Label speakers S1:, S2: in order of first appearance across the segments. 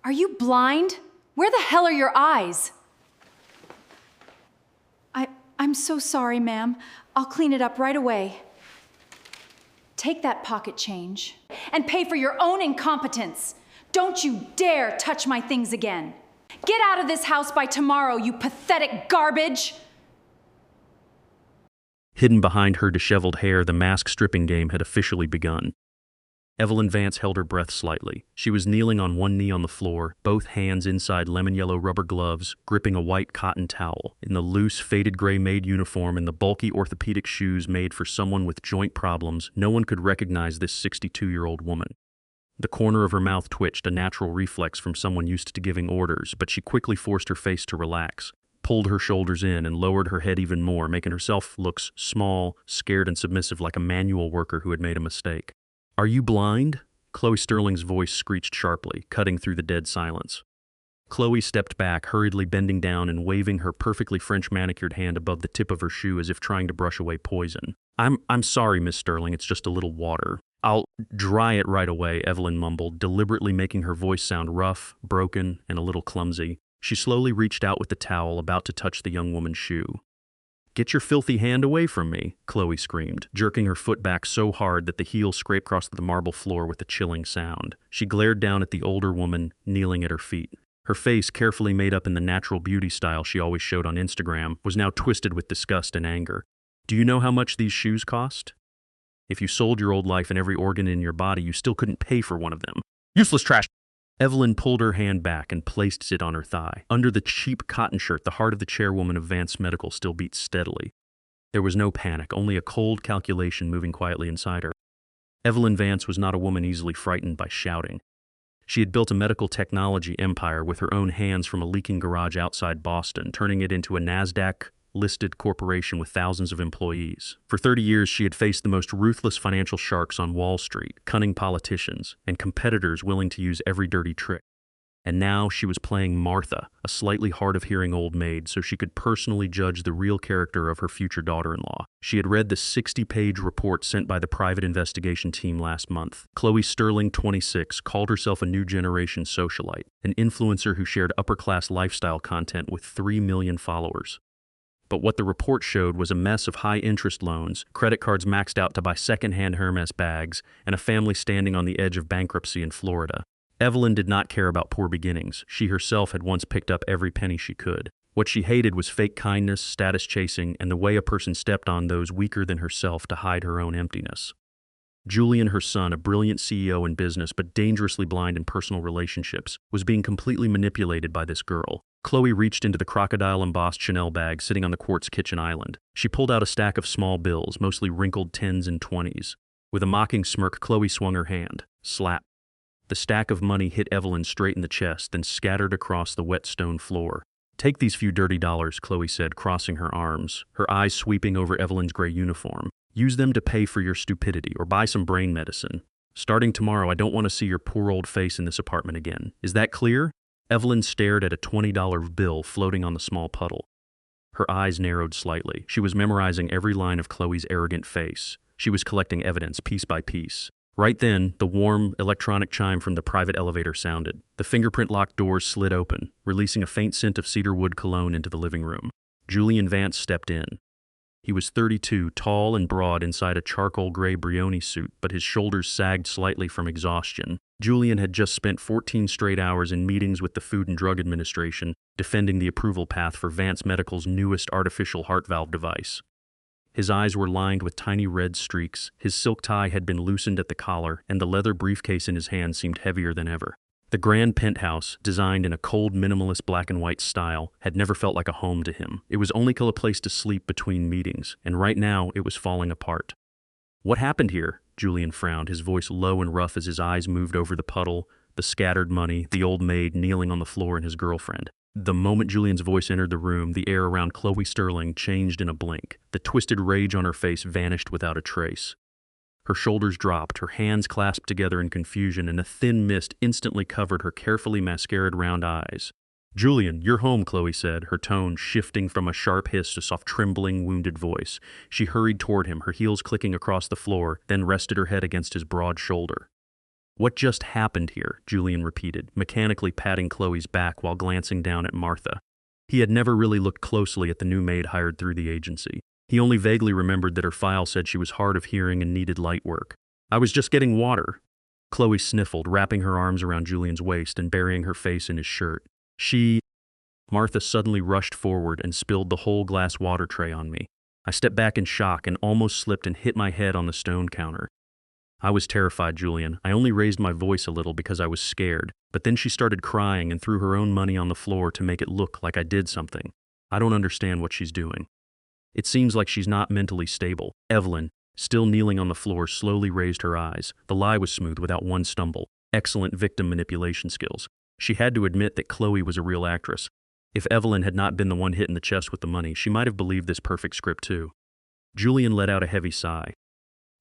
S1: Are you blind? Where the hell are your eyes? I'm so sorry, ma'am. I'll clean it up right away. Take that pocket change and pay for your own incompetence. Don't you dare touch my things again. Get out of this house by tomorrow, you pathetic garbage!
S2: Hidden behind her disheveled hair, the mask stripping game had officially begun. Evelyn Vance held her breath slightly. She was kneeling on one knee on the floor, both hands inside lemon-yellow rubber gloves, gripping a white cotton towel. In the loose, faded gray maid uniform and the bulky orthopedic shoes made for someone with joint problems, no one could recognize this 62-year-old woman. The corner of her mouth twitched, a natural reflex from someone used to giving orders, but she quickly forced her face to relax, pulled her shoulders in, and lowered her head even more, making herself look small, scared, and submissive like a manual worker who had made a mistake. "Are you blind?" Chloe Sterling's voice screeched sharply, cutting through the dead silence. Chloe stepped back, hurriedly bending down and waving her perfectly French manicured hand above the tip of her shoe as if trying to brush away poison. I'm sorry, Miss Sterling, it's just a little water." "I'll dry it right away," Evelyn mumbled, deliberately making her voice sound rough, broken, and a little clumsy. She slowly reached out with the towel, about to touch the young woman's shoe. "Get your filthy hand away from me," Chloe screamed, jerking her foot back so hard that the heel scraped across the marble floor with a chilling sound. She glared down at the older woman kneeling at her feet. Her face, carefully made up in the natural beauty style she always showed on Instagram, was now twisted with disgust and anger. "Do you know how much these shoes cost? If you sold your old life and every organ in your body, you still couldn't pay for one of them. Useless trash!" Evelyn pulled her hand back and placed it on her thigh. Under the cheap cotton shirt, the heart of the chairwoman of Vance Medical still beat steadily. There was no panic, only a cold calculation moving quietly inside her. Evelyn Vance was not a woman easily frightened by shouting. She had built a medical technology empire with her own hands from a leaking garage outside Boston, turning it into a NASDAQ-listed corporation with thousands of employees. For 30 years, she had faced the most ruthless financial sharks on Wall Street, cunning politicians, and competitors willing to use every dirty trick. And now she was playing Martha, a slightly hard-of-hearing old maid, so she could personally judge the real character of her future daughter-in-law. She had read the 60-page report sent by the private investigation team last month. Chloe Sterling, 26, called herself a new generation socialite, an influencer who shared upper-class lifestyle content with 3 million followers. But what the report showed was a mess of high-interest loans, credit cards maxed out to buy second-hand Hermes bags, and a family standing on the edge of bankruptcy in Florida. Evelyn did not care about poor beginnings. She herself had once picked up every penny she could. What she hated was fake kindness, status chasing, and the way a person stepped on those weaker than herself to hide her own emptiness. Julian, her son, a brilliant CEO in business but dangerously blind in personal relationships, was being completely manipulated by this girl. Chloe reached into the crocodile-embossed Chanel bag sitting on the quartz kitchen island. She pulled out a stack of small bills, mostly wrinkled 10s and 20s. With a mocking smirk, Chloe swung her hand. Slap. The stack of money hit Evelyn straight in the chest, then scattered across the wet stone floor. "Take these few dirty dollars," Chloe said, crossing her arms, her eyes sweeping over Evelyn's gray uniform. "Use them to pay for your stupidity or buy some brain medicine. Starting tomorrow, I don't want to see your poor old face in this apartment again. Is that clear?" Evelyn stared at a $20 bill floating on the small puddle. Her eyes narrowed slightly. She was memorizing every line of Chloe's arrogant face. She was collecting evidence piece by piece. Right then, the warm, electronic chime from the private elevator sounded. The fingerprint-locked doors slid open, releasing a faint scent of cedarwood cologne into the living room. Julian Vance stepped in. He was 32, tall and broad inside a charcoal gray Brioni suit, but his shoulders sagged slightly from exhaustion. Julian had just spent 14 straight hours in meetings with the Food and Drug Administration, defending the approval path for Vance Medical's newest artificial heart valve device. His eyes were lined with tiny red streaks, his silk tie had been loosened at the collar, and the leather briefcase in his hand seemed heavier than ever. The grand penthouse, designed in a cold, minimalist black and white style, had never felt like a home to him. It was only a place to sleep between meetings, and right now it was falling apart. "What happened here?" Julian frowned, his voice low and rough as his eyes moved over the puddle, the scattered money, the old maid kneeling on the floor, and his girlfriend. The moment Julian's voice entered the room, the air around Chloe Sterling changed in a blink. The twisted rage on her face vanished without a trace. Her shoulders dropped, her hands clasped together in confusion, and a thin mist instantly covered her carefully mascaraed round eyes. "Julian, you're home," Chloe said, her tone shifting from a sharp hiss to soft, trembling, wounded voice. She hurried toward him, her heels clicking across the floor, then rested her head against his broad shoulder. What just happened here? Julian repeated, mechanically patting Chloe's back while glancing down at Martha. He had never really looked closely at the new maid hired through the agency. He only vaguely remembered that her file said she was hard of hearing and needed light work. I was just getting water. Chloe sniffled, wrapping her arms around Julian's waist and burying her face in his shirt. Martha suddenly rushed forward and spilled the whole glass water tray on me. I stepped back in shock and almost slipped and hit my head on the stone counter. I was terrified, Julian. I only raised my voice a little because I was scared, but then she started crying and threw her own money on the floor to make it look like I did something. I don't understand what she's doing. It seems like she's not mentally stable. Evelyn, still kneeling on the floor, slowly raised her eyes. The lie was smooth without one stumble. Excellent victim manipulation skills. She had to admit that Chloe was a real actress. If Evelyn had not been the one hit in the chest with the money, she might have believed this perfect script too. Julian let out a heavy sigh.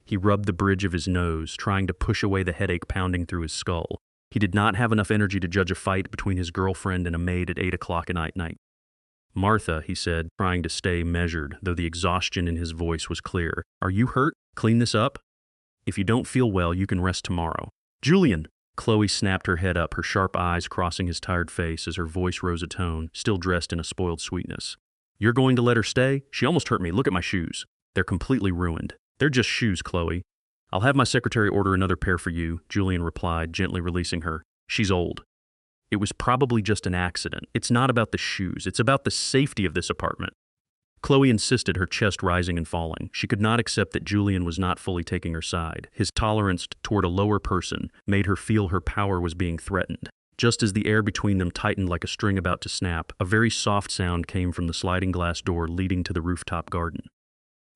S2: He rubbed the bridge of his nose, trying to push away the headache pounding through his skull. He did not have enough energy to judge a fight between his girlfriend and a maid at 8 o'clock at night. Martha, he said, trying to stay measured, though the exhaustion in his voice was clear. Are you hurt? Clean this up? If you don't feel well, you can rest tomorrow. Julian! Chloe snapped her head up, her sharp eyes crossing his tired face as her voice rose a tone, still dressed in a spoiled sweetness. You're going to let her stay? She almost hurt me. Look at my shoes. They're completely ruined. They're just shoes, Chloe. I'll have my secretary order another pair for you, Julian replied, gently releasing her. She's old. It was probably just an accident. It's not about the shoes. It's about the safety of this apartment. Chloe insisted, her chest rising and falling. She could not accept that Julian was not fully taking her side. His tolerance toward a lower person made her feel her power was being threatened. Just as the air between them tightened like a string about to snap, a very soft sound came from the sliding glass door leading to the rooftop garden.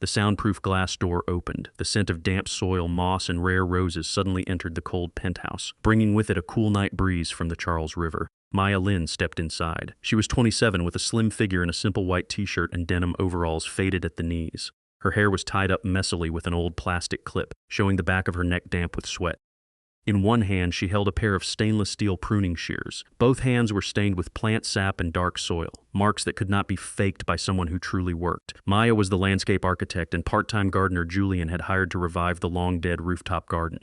S2: The soundproof glass door opened. The scent of damp soil, moss, and rare roses suddenly entered the cold penthouse, bringing with it a cool night breeze from the Charles River. Maya Lynn stepped inside. She was 27 with a slim figure in a simple white t-shirt and denim overalls faded at the knees. Her hair was tied up messily with an old plastic clip, showing the back of her neck damp with sweat. In one hand, she held a pair of stainless steel pruning shears. Both hands were stained with plant sap and dark soil, marks that could not be faked by someone who truly worked. Maya was the landscape architect, and part-time gardener Julian had hired to revive the long-dead rooftop garden.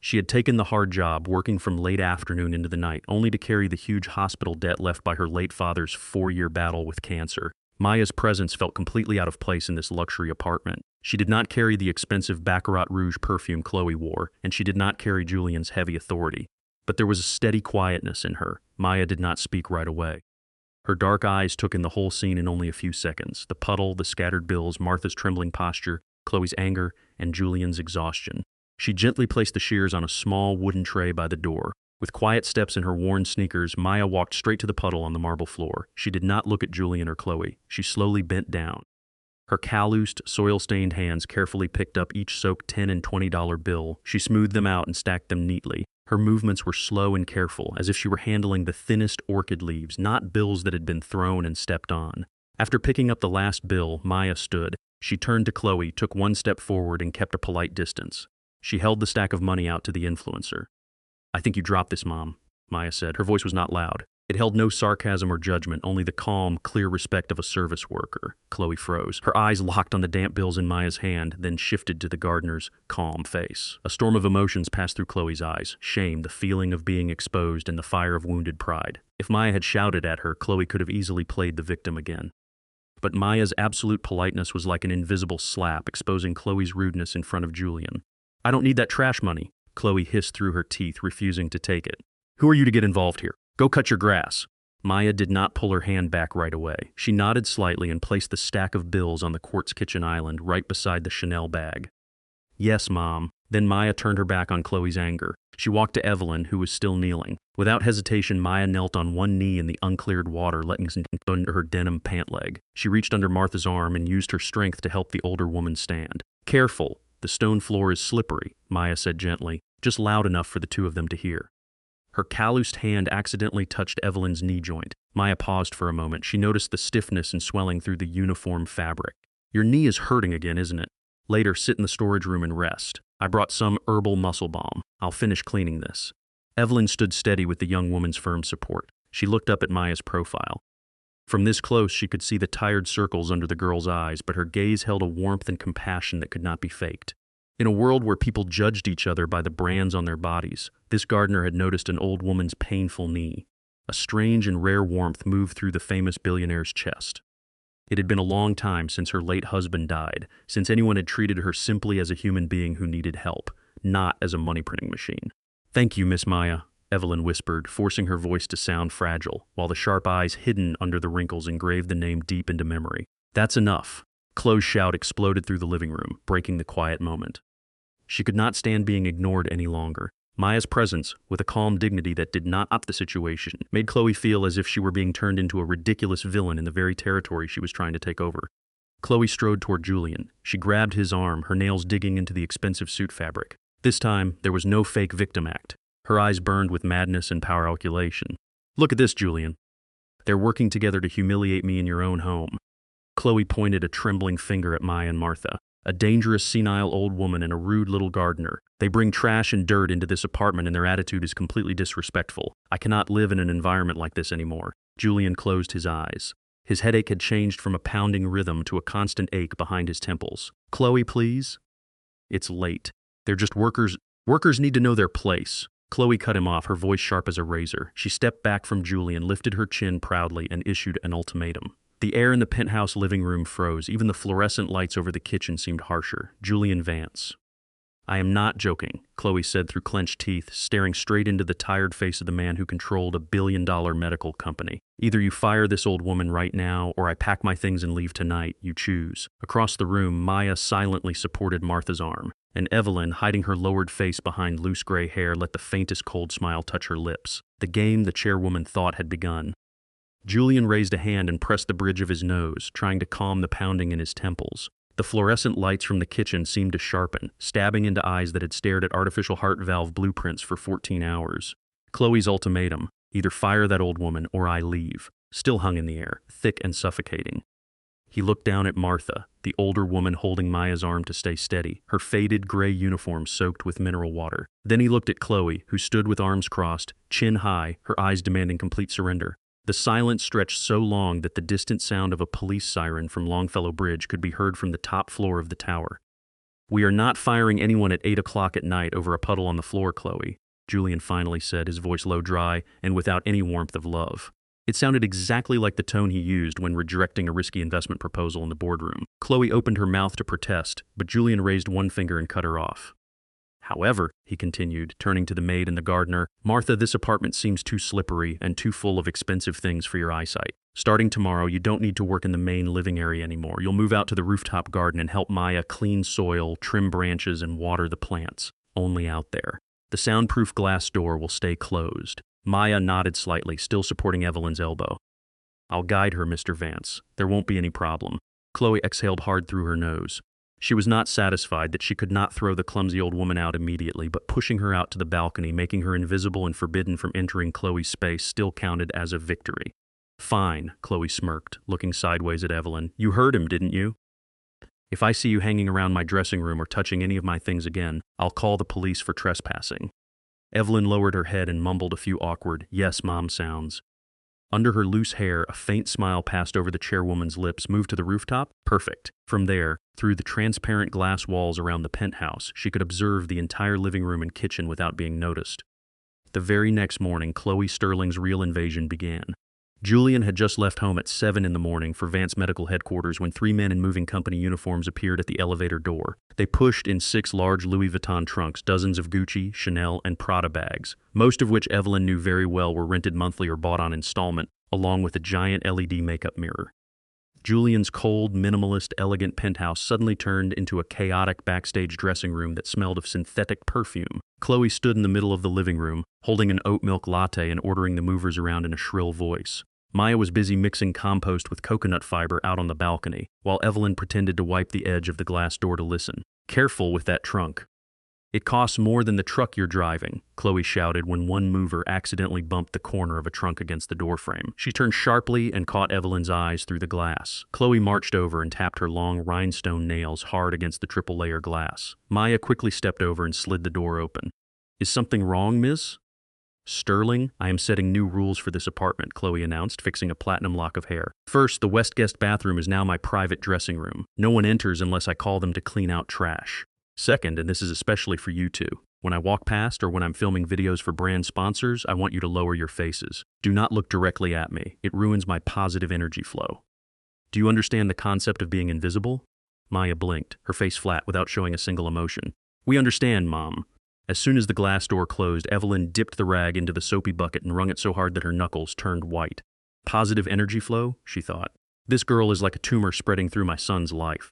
S2: She had taken the hard job, working from late afternoon into the night, only to carry the huge hospital debt left by her late father's 4-year battle with cancer. Maya's presence felt completely out of place in this luxury apartment. She did not carry the expensive Baccarat Rouge perfume Chloe wore, and she did not carry Julian's heavy authority. But there was a steady quietness in her. Maya did not speak right away. Her dark eyes took in the whole scene in only a few seconds. The puddle, the scattered bills, Martha's trembling posture, Chloe's anger, and Julian's exhaustion. She gently placed the shears on a small wooden tray by the door. With quiet steps in her worn sneakers, Maya walked straight to the puddle on the marble floor. She did not look at Julian or Chloe. She slowly bent down. Her calloused, soil-stained hands carefully picked up each soaked $10 and $20 bill. She smoothed them out and stacked them neatly. Her movements were slow and careful, as if she were handling the thinnest orchid leaves, not bills that had been thrown and stepped on. After picking up the last bill, Maya stood. She turned to Chloe, took one step forward, and kept a polite distance. She held the stack of money out to the influencer. I think you dropped this, Mom, Maya said. Her voice was not loud. It held no sarcasm or judgment, only the calm, clear respect of a service worker. Chloe froze. Her eyes locked on the damp bills in Maya's hand, then shifted to the gardener's calm face. A storm of emotions passed through Chloe's eyes. Shame, the feeling of being exposed, and the fire of wounded pride. If Maya had shouted at her, Chloe could have easily played the victim again. But Maya's absolute politeness was like an invisible slap, exposing Chloe's rudeness in front of Julian. I don't need that trash money, Chloe hissed through her teeth, refusing to take it. Who are you to get involved here? Go cut your grass. Maya did not pull her hand back right away. She nodded slightly and placed the stack of bills on the quartz kitchen island right beside the Chanel bag. Yes, Mom. Then Maya turned her back on Chloe's anger. She walked to Evelyn, who was still kneeling. Without hesitation, Maya knelt on one knee in the uncleared water, letting some under her denim pant leg. She reached under Martha's arm and used her strength to help the older woman stand. Careful. The stone floor is slippery, Maya said gently, just loud enough for the two of them to hear. Her calloused hand accidentally touched Evelyn's knee joint. Maya paused for a moment. She noticed the stiffness and swelling through the uniform fabric. Your knee is hurting again, isn't it? Later, sit in the storage room and rest. I brought some herbal muscle balm. I'll finish cleaning this. Evelyn stood steady with the young woman's firm support. She looked up at Maya's profile. From this close, she could see the tired circles under the girl's eyes, but her gaze held a warmth and compassion that could not be faked. In a world where people judged each other by the brands on their bodies, this gardener had noticed an old woman's painful knee. A strange and rare warmth moved through the famous billionaire's chest. It had been a long time since her late husband died, since anyone had treated her simply as a human being who needed help, not as a money-printing machine. "Thank you, Miss Maya," Evelyn whispered, forcing her voice to sound fragile, while the sharp eyes hidden under the wrinkles engraved the name deep into memory. "That's enough." Chloe's shout exploded through the living room, breaking the quiet moment. She could not stand being ignored any longer. Maya's presence, with a calm dignity that did not up the situation, made Chloe feel as if she were being turned into a ridiculous villain in the very territory she was trying to take over. Chloe strode toward Julian. She grabbed his arm, her nails digging into the expensive suit fabric. This time, there was no fake victim act. Her eyes burned with madness and power calculation. "Look at this, Julian. They're working together to humiliate me in your own home." Chloe pointed a trembling finger at Maya and Martha. "A dangerous, senile old woman and a rude little gardener. They bring trash and dirt into this apartment and their attitude is completely disrespectful. I cannot live in an environment like this anymore." Julian closed his eyes. His headache had changed from a pounding rhythm to a constant ache behind his temples. "Chloe, please." "It's late. They're just workers. Workers need to know their place." Chloe cut him off, her voice sharp as a razor. She stepped back from Julian, lifted her chin proudly, and issued an ultimatum. The air in the penthouse living room froze. Even the fluorescent lights over the kitchen seemed harsher. "Julian Vance." "I am not joking," Chloe said through clenched teeth, staring straight into the tired face of the man who controlled a billion-dollar medical company. "Either you fire this old woman right now, or I pack my things and leave tonight. You choose." Across the room, Maya silently supported Martha's arm, and Evelyn, hiding her lowered face behind loose gray hair, let the faintest cold smile touch her lips. The game the chairwoman thought had begun. Julian raised a hand and pressed the bridge of his nose, trying to calm the pounding in his temples. The fluorescent lights from the kitchen seemed to sharpen, stabbing into eyes that had stared at artificial heart valve blueprints for 14 hours. Chloe's ultimatum, "Either fire that old woman or I leave," still hung in the air, thick and suffocating. He looked down at Martha, the older woman holding Maya's arm to stay steady, her faded gray uniform soaked with mineral water. Then he looked at Chloe, who stood with arms crossed, chin high, her eyes demanding complete surrender. The silence stretched so long that the distant sound of a police siren from Longfellow Bridge could be heard from the top floor of the tower. "We are not firing anyone at 8 o'clock at night over a puddle on the floor, Chloe," Julian finally said, his voice low, dry, and without any warmth of love. It sounded exactly like the tone he used when rejecting a risky investment proposal in the boardroom. Chloe opened her mouth to protest, but Julian raised one finger and cut her off. "However," he continued, turning to the maid and the gardener, "Martha, this apartment seems too slippery and too full of expensive things for your eyesight. Starting tomorrow, you don't need to work in the main living area anymore. You'll move out to the rooftop garden and help Maya clean soil, trim branches, and water the plants. Only out there. The soundproof glass door will stay closed." Maya nodded slightly, still supporting Evelyn's elbow. "I'll guide her, Mr. Vance. There won't be any problem." Chloe exhaled hard through her nose. She was not satisfied that she could not throw the clumsy old woman out immediately, but pushing her out to the balcony, making her invisible and forbidden from entering Chloe's space, still counted as a victory. "Fine," Chloe smirked, looking sideways at Evelyn. "You heard him, didn't you? If I see you hanging around my dressing room or touching any of my things again, I'll call the police for trespassing." Evelyn lowered her head and mumbled a few awkward, "yes, Mom" sounds. Under her loose hair, a faint smile passed over the chairwoman's lips. "Moved to the rooftop? Perfect." From there, through the transparent glass walls around the penthouse, she could observe the entire living room and kitchen without being noticed. The very next morning, Chloe Sterling's real invasion began. Julian had just left home at 7 in the morning for Vance Medical Headquarters when 3 men in moving company uniforms appeared at the elevator door. They pushed in 6 large Louis Vuitton trunks, dozens of Gucci, Chanel, and Prada bags, most of which Evelyn knew very well were rented monthly or bought on installment, along with a giant LED makeup mirror. Julian's cold, minimalist, elegant penthouse suddenly turned into a chaotic backstage dressing room that smelled of synthetic perfume. Chloe stood in the middle of the living room, holding an oat milk latte and ordering the movers around in a shrill voice. Maya was busy mixing compost with coconut fiber out on the balcony, while Evelyn pretended to wipe the edge of the glass door to listen. "Careful with that trunk. It costs more than the truck you're driving," Chloe shouted when one mover accidentally bumped the corner of a trunk against the doorframe. She turned sharply and caught Evelyn's eyes through the glass. Chloe marched over and tapped her long rhinestone nails hard against the triple-layer glass. Maya quickly stepped over and slid the door open. "Is something wrong, miss?" "Sterling, I am setting new rules for this apartment," Chloe announced, fixing a platinum lock of hair. "First, the West guest bathroom is now my private dressing room. No one enters unless I call them to clean out trash. Second, and this is especially for you two, when I walk past or when I'm filming videos for brand sponsors, I want you to lower your faces. Do not look directly at me. It ruins my positive energy flow. Do you understand the concept of being invisible? Maya blinked, her face flat without showing a single emotion. We understand, Mom. As soon as the glass door closed, Evelyn dipped the rag into the soapy bucket and wrung it so hard that her knuckles turned white. Positive energy flow, she thought. This girl is like a tumor spreading through my son's life.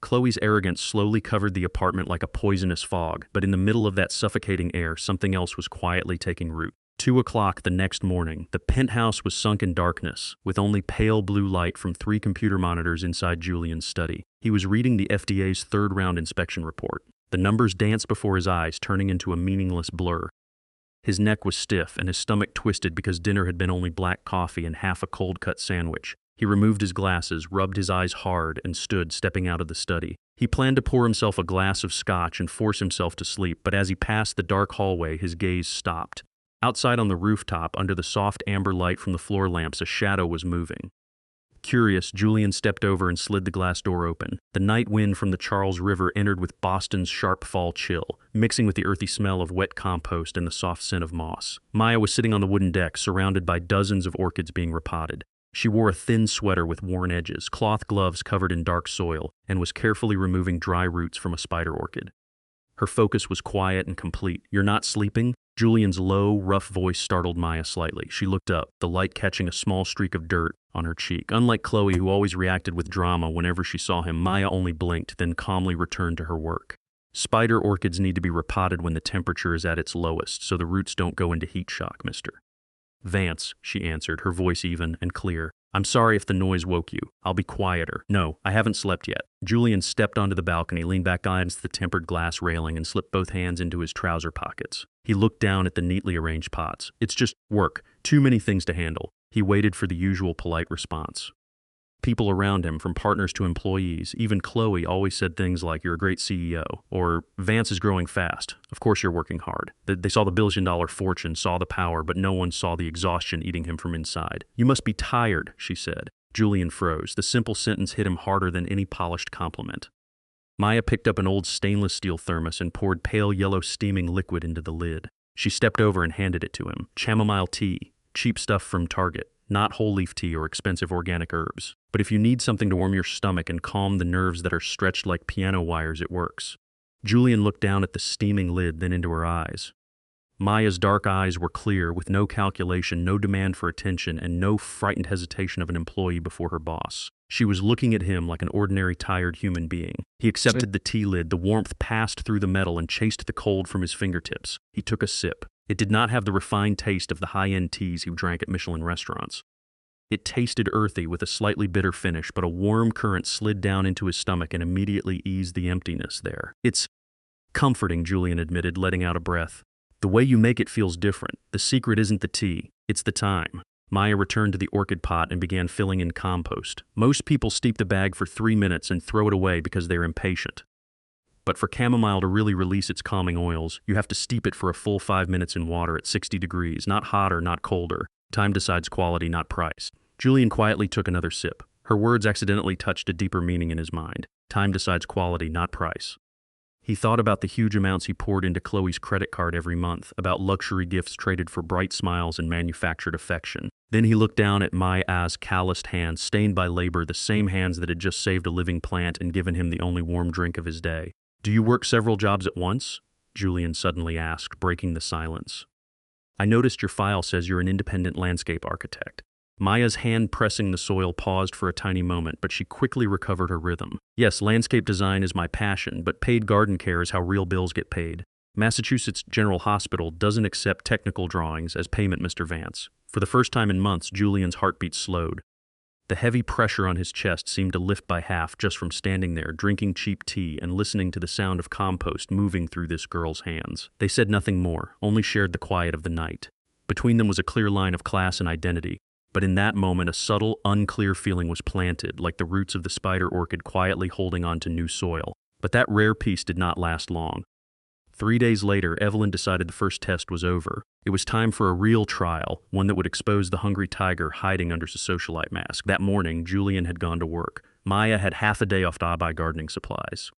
S2: Chloe's arrogance slowly covered the apartment like a poisonous fog, but in the middle of that suffocating air, something else was quietly taking root. 2 o'clock the next morning, the penthouse was sunk in darkness, with only pale blue light from 3 computer monitors inside Julian's study. He was reading the FDA's third-round inspection report. The numbers danced before his eyes, turning into a meaningless blur. His neck was stiff and his stomach twisted because dinner had been only black coffee and half a cold-cut sandwich. He removed his glasses, rubbed his eyes hard, and stood, stepping out of the study. He planned to pour himself a glass of scotch and force himself to sleep, but as he passed the dark hallway, his gaze stopped. Outside on the rooftop, under the soft amber light from the floor lamps, a shadow was moving. Curious, Julian stepped over and slid the glass door open. The night wind from the Charles River entered with Boston's sharp fall chill, mixing with the earthy smell of wet compost and the soft scent of moss. Maya was sitting on the wooden deck, surrounded by dozens of orchids being repotted. She wore a thin sweater with worn edges, cloth gloves covered in dark soil, and was carefully removing dry roots from a spider orchid. Her focus was quiet and complete. "You're not sleeping?" Julian's low, rough voice startled Maya slightly. She looked up, the light catching a small streak of dirt on her cheek. Unlike Chloe, who always reacted with drama whenever she saw him, Maya only blinked, then calmly returned to her work. "Spider orchids need to be repotted when the temperature is at its lowest, so the roots don't go into heat shock, mister." "Vance," she answered, her voice even and clear. "I'm sorry if the noise woke you. I'll be quieter." "No, I haven't slept yet." Julian stepped onto the balcony, leaned back against the tempered glass railing, and slipped both hands into his trouser pockets. He looked down at the neatly arranged pots. "It's just work. Too many things to handle." He waited for the usual polite response. People around him, from partners to employees, even Chloe, always said things like, "You're a great CEO," or "Vance is growing fast. Of course you're working hard." They saw the billion-dollar fortune, saw the power, but no one saw the exhaustion eating him from inside. "You must be tired," she said. Julian froze. The simple sentence hit him harder than any polished compliment. Maya picked up an old stainless steel thermos and poured pale yellow steaming liquid into the lid. She stepped over and handed it to him. Chamomile tea, cheap stuff from Target. Not whole leaf tea or expensive organic herbs. But if you need something to warm your stomach and calm the nerves that are stretched like piano wires, it works. Julian looked down at the steaming lid, then into her eyes. Maya's dark eyes were clear, with no calculation, no demand for attention, and no frightened hesitation of an employee before her boss. She was looking at him like an ordinary, tired human being. He accepted the tea lid. The warmth passed through the metal and chased the cold from his fingertips. He took a sip. It did not have the refined taste of the high-end teas he drank at Michelin restaurants. It tasted earthy with a slightly bitter finish, but a warm current slid down into his stomach and immediately eased the emptiness there. "It's comforting," Julian admitted, letting out a breath. "The way you make it feels different. The secret isn't the tea, it's the time." Maya returned to the orchid pot and began filling in compost. Most people steep the bag for 3 minutes and throw it away because they're impatient. But for chamomile to really release its calming oils, you have to steep it for a full 5 minutes in water at 60 degrees, not hotter, not colder. Time decides quality, not price. Julian quietly took another sip. Her words accidentally touched a deeper meaning in his mind. Time decides quality, not price. He thought about the huge amounts he poured into Chloe's credit card every month, about luxury gifts traded for bright smiles and manufactured affection. Then he looked down at Maya's calloused hands, stained by labor, the same hands that had just saved a living plant and given him the only warm drink of his day. "Do you work several jobs at once?" Julian suddenly asked, breaking the silence. "I noticed your file says you're an independent landscape architect." Maya's hand pressing the soil paused for a tiny moment, but she quickly recovered her rhythm. "Yes, landscape design is my passion, but paid garden care is how real bills get paid. Massachusetts General Hospital doesn't accept technical drawings as payment, Mr. Vance." For the first time in months, Julian's heartbeat slowed. The heavy pressure on his chest seemed to lift by half just from standing there, drinking cheap tea and listening to the sound of compost moving through this girl's hands. They said nothing more, only shared the quiet of the night. Between them was a clear line of class and identity. But in that moment, a subtle, unclear feeling was planted, like the roots of the spider orchid quietly holding on to new soil. But that rare peace did not last long. 3 days later, Evelyn decided the first test was over. It was time for a real trial, one that would expose the hungry tiger hiding under a socialite mask. That morning, Julian had gone to work. Maya had half a day off to buy gardening supplies.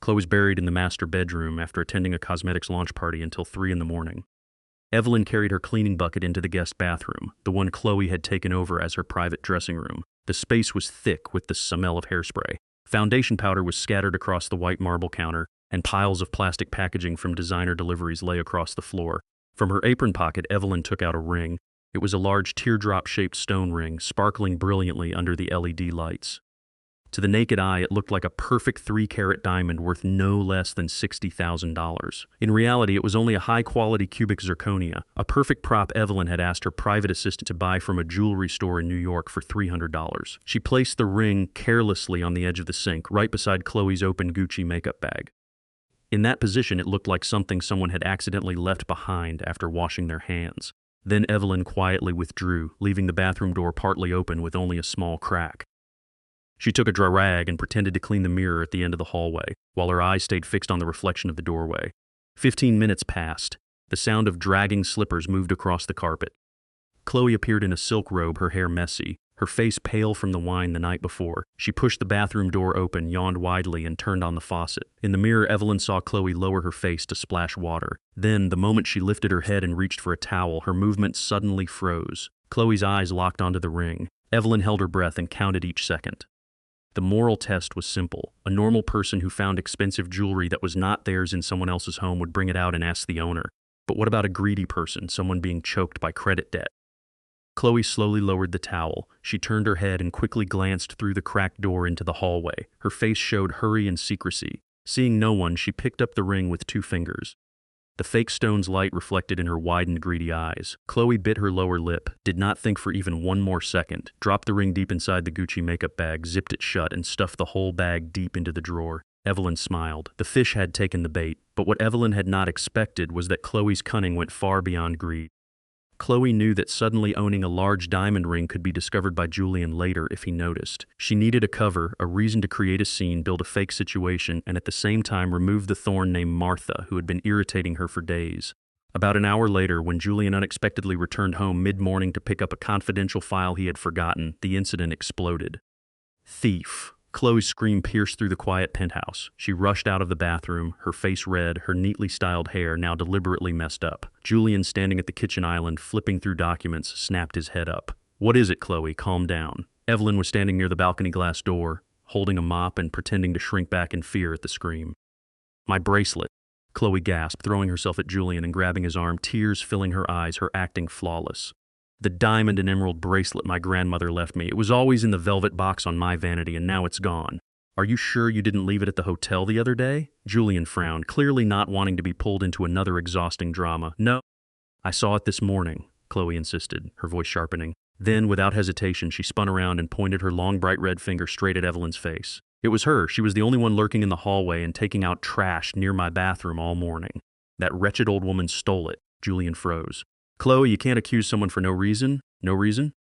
S2: Chloe was buried in the master bedroom after attending a cosmetics launch party until 3 in the morning. Evelyn carried her cleaning bucket into the guest bathroom, the one Chloe had taken over as her private dressing room. The space was thick with the smell of hairspray. Foundation powder was scattered across the white marble counter, and piles of plastic packaging from designer deliveries lay across the floor. From her apron pocket, Evelyn took out a ring. It was a large teardrop-shaped stone ring, sparkling brilliantly under the LED lights. To the naked eye, it looked like a perfect 3-carat diamond worth no less than $60,000. In reality, it was only a high-quality cubic zirconia, a perfect prop Evelyn had asked her private assistant to buy from a jewelry store in New York for $300. She placed the ring carelessly on the edge of the sink, right beside Chloe's open Gucci makeup bag. In that position, it looked like something someone had accidentally left behind after washing their hands. Then Evelyn quietly withdrew, leaving the bathroom door partly open with only a small crack. She took a dry rag and pretended to clean the mirror at the end of the hallway, while her eyes stayed fixed on the reflection of the doorway. 15 minutes passed. The sound of dragging slippers moved across the carpet. Chloe appeared in a silk robe, her hair messy, her face pale from the wine the night before. She pushed the bathroom door open, yawned widely, and turned on the faucet. In the mirror, Evelyn saw Chloe lower her face to splash water. Then, the moment she lifted her head and reached for a towel, her movement suddenly froze. Chloe's eyes locked onto the ring. Evelyn held her breath and counted each second. The moral test was simple. A normal person who found expensive jewelry that was not theirs in someone else's home would bring it out and ask the owner. But what about a greedy person, someone being choked by credit debt? Chloe slowly lowered the towel. She turned her head and quickly glanced through the cracked door into the hallway. Her face showed hurry and secrecy. Seeing no one, she picked up the ring with 2 fingers. The fake stone's light reflected in her widened, greedy eyes. Chloe bit her lower lip, did not think for even one more second, dropped the ring deep inside the Gucci makeup bag, zipped it shut, and stuffed the whole bag deep into the drawer. Evelyn smiled. The fish had taken the bait, but what Evelyn had not expected was that Chloe's cunning went far beyond greed. Chloe knew that suddenly owning a large diamond ring could be discovered by Julian later if he noticed. She needed a cover, a reason to create a scene, build a fake situation, and at the same time remove the thorn named Martha, who had been irritating her for days. About an hour later, when Julian unexpectedly returned home mid-morning to pick up a confidential file he had forgotten, the incident exploded. Thief. Chloe's scream pierced through the quiet penthouse. She rushed out of the bathroom, her face red, her neatly styled hair now deliberately messed up. Julian, standing at the kitchen island, flipping through documents, snapped his head up. "What is it, Chloe? Calm down." Evelyn was standing near the balcony glass door, holding a mop and pretending to shrink back in fear at the scream. "My bracelet." Chloe gasped, throwing herself at Julian and grabbing his arm, tears filling her eyes, her acting flawless. "The diamond and emerald bracelet my grandmother left me. It was always in the velvet box on my vanity, and now it's gone." "Are you sure you didn't leave it at the hotel the other day?" Julian frowned, clearly not wanting to be pulled into another exhausting drama. "No. I saw it this morning," Chloe insisted, her voice sharpening. Then, without hesitation, she spun around and pointed her long, bright red finger straight at Evelyn's face. It was her. She was the only one lurking in the hallway and taking out trash near my bathroom all morning. "That wretched old woman stole it." Julian froze. "Chloe, you can't accuse someone for no reason." "No reason?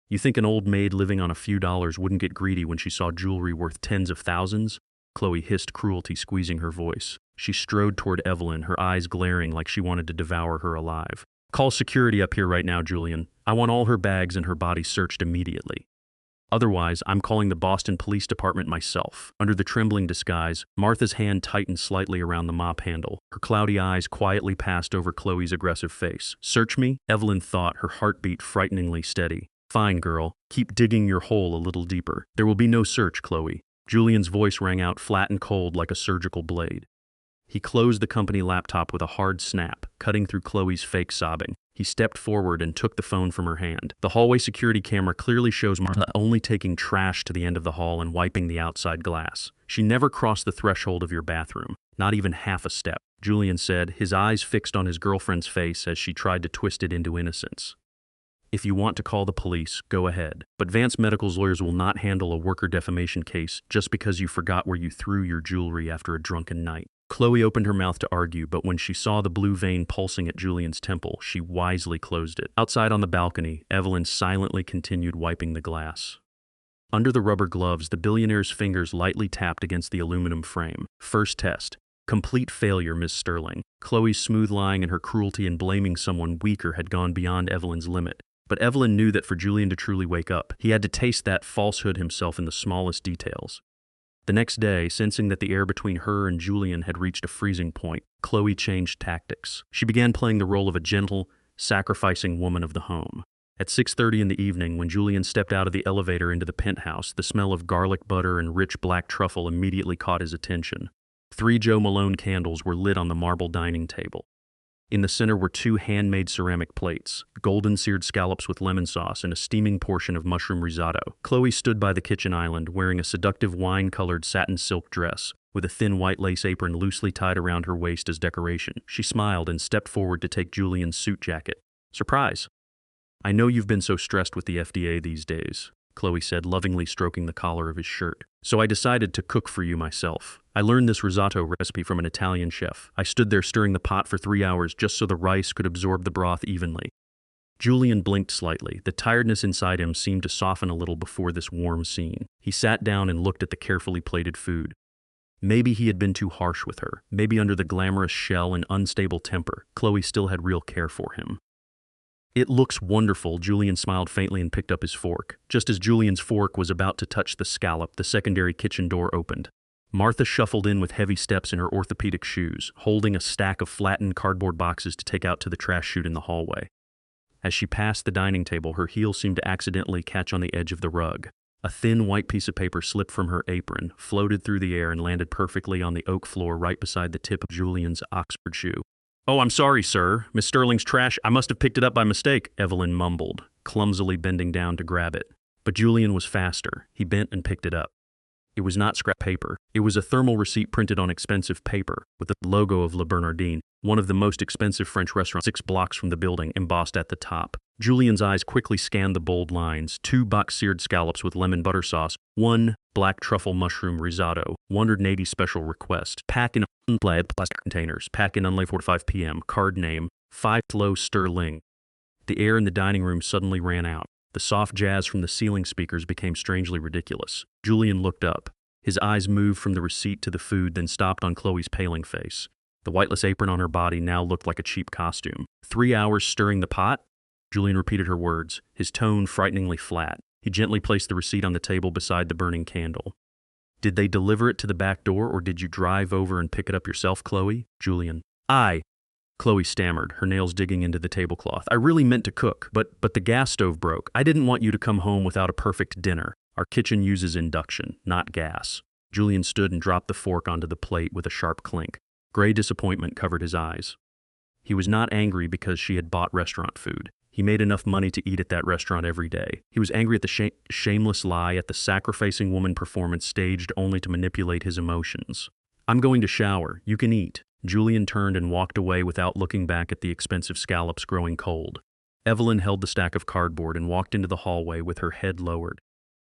S2: You think an old maid living on a few dollars wouldn't get greedy when she saw jewelry worth tens of thousands?" Chloe hissed, cruelty squeezing her voice. She strode toward Evelyn, her eyes glaring like she wanted to devour her alive. "Call security up here right now, Julian. I want all her bags and her body searched immediately. Otherwise, I'm calling the Boston Police Department myself." Under the trembling disguise, Martha's hand tightened slightly around the mop handle. Her cloudy eyes quietly passed over Chloe's aggressive face. "Search me?" Evelyn thought, her heartbeat frighteningly steady. "Fine, girl. Keep digging your hole a little deeper. There will be no search, Chloe." Julian's voice rang out flat and cold like a surgical blade. He closed the company laptop with a hard snap, cutting through Chloe's fake sobbing. He stepped forward and took the phone from her hand. The hallway security camera clearly shows Martha only taking trash to the end of the hall and wiping the outside glass. "She never crossed the threshold of your bathroom, not even half a step," Julian said, his eyes fixed on his girlfriend's face as she tried to twist it into innocence. "If you want to call the police, go ahead. But Vance Medical's lawyers will not handle a worker defamation case just because you forgot where you threw your jewelry after a drunken night." Chloe opened her mouth to argue, but when she saw the blue vein pulsing at Julian's temple, she wisely closed it. Outside on the balcony, Evelyn silently continued wiping the glass. Under the rubber gloves, the billionaire's fingers lightly tapped against the aluminum frame. "First test. Complete failure, Miss Sterling." Chloe's smooth lying and her cruelty in blaming someone weaker had gone beyond Evelyn's limit. But Evelyn knew that for Julian to truly wake up, he had to taste that falsehood himself in the smallest details. The next day, sensing that the air between her and Julian had reached a freezing point, Chloe changed tactics. She began playing the role of a gentle, sacrificing woman of the home. At 6:30 in the evening, when Julian stepped out of the elevator into the penthouse, the smell of garlic butter and rich black truffle immediately caught his attention. 3 Joe Malone candles were lit on the marble dining table. In the center were 2 handmade ceramic plates, golden seared scallops with lemon sauce, and a steaming portion of mushroom risotto. Chloe stood by the kitchen island, wearing a seductive wine-colored satin silk dress, with a thin white lace apron loosely tied around her waist as decoration. She smiled and stepped forward to take Julian's suit jacket. "Surprise! I know you've been so stressed with the FDA these days," Chloe said, lovingly stroking the collar of his shirt. "So I decided to cook for you myself. I learned this risotto recipe from an Italian chef. I stood there stirring the pot for 3 hours just so the rice could absorb the broth evenly." Julian blinked slightly. The tiredness inside him seemed to soften a little before this warm scene. He sat down and looked at the carefully plated food. Maybe he had been too harsh with her. Maybe under the glamorous shell and unstable temper, Chloe still had real care for him. "It looks wonderful," Julian smiled faintly and picked up his fork. Just as Julian's fork was about to touch the scallop, the secondary kitchen door opened. Martha shuffled in with heavy steps in her orthopedic shoes, holding a stack of flattened cardboard boxes to take out to the trash chute in the hallway. As she passed the dining table, her heel seemed to accidentally catch on the edge of the rug. A thin white piece of paper slipped from her apron, floated through the air, and landed perfectly on the oak floor right beside the tip of Julian's Oxford shoe. "Oh, I'm sorry, sir. Miss Sterling's trash. I must have picked it up by mistake," Evelyn mumbled, clumsily bending down to grab it. But Julian was faster. He bent and picked it up. It was not scrap paper. It was a thermal receipt printed on expensive paper, with the logo of Le Bernardin, one of the most expensive French restaurants 6 blocks from the building, embossed at the top. Julian's eyes quickly scanned the bold lines: 2 box-seared scallops with lemon butter sauce, 1 black truffle mushroom risotto, 180 special request, packed in unplaid plastic containers, packed in unlay 4 to 5 p.m., card name, 5 Low Sterling. The air in the dining room suddenly ran out. The soft jazz from the ceiling speakers became strangely ridiculous. Julian looked up. His eyes moved from the receipt to the food, then stopped on Chloe's paling face. The whiteless apron on her body now looked like a cheap costume. 3 hours stirring the pot? Julian repeated her words, his tone frighteningly flat. He gently placed the receipt on the table beside the burning candle. "Did they deliver it to the back door, or did you drive over and pick it up yourself, Chloe?" Julian. Chloe stammered, her nails digging into the tablecloth. "I really meant to cook, but the gas stove broke. I didn't want you to come home without a perfect dinner. Our kitchen uses induction, not gas." Julian stood and dropped the fork onto the plate with a sharp clink. Gray disappointment covered his eyes. He was not angry because she had bought restaurant food. He made enough money to eat at that restaurant every day. He was angry at the shameless lie, at the sacrificing woman performance staged only to manipulate his emotions. "I'm going to shower. You can eat." Julian turned and walked away without looking back at the expensive scallops growing cold. Evelyn held the stack of cardboard and walked into the hallway with her head lowered.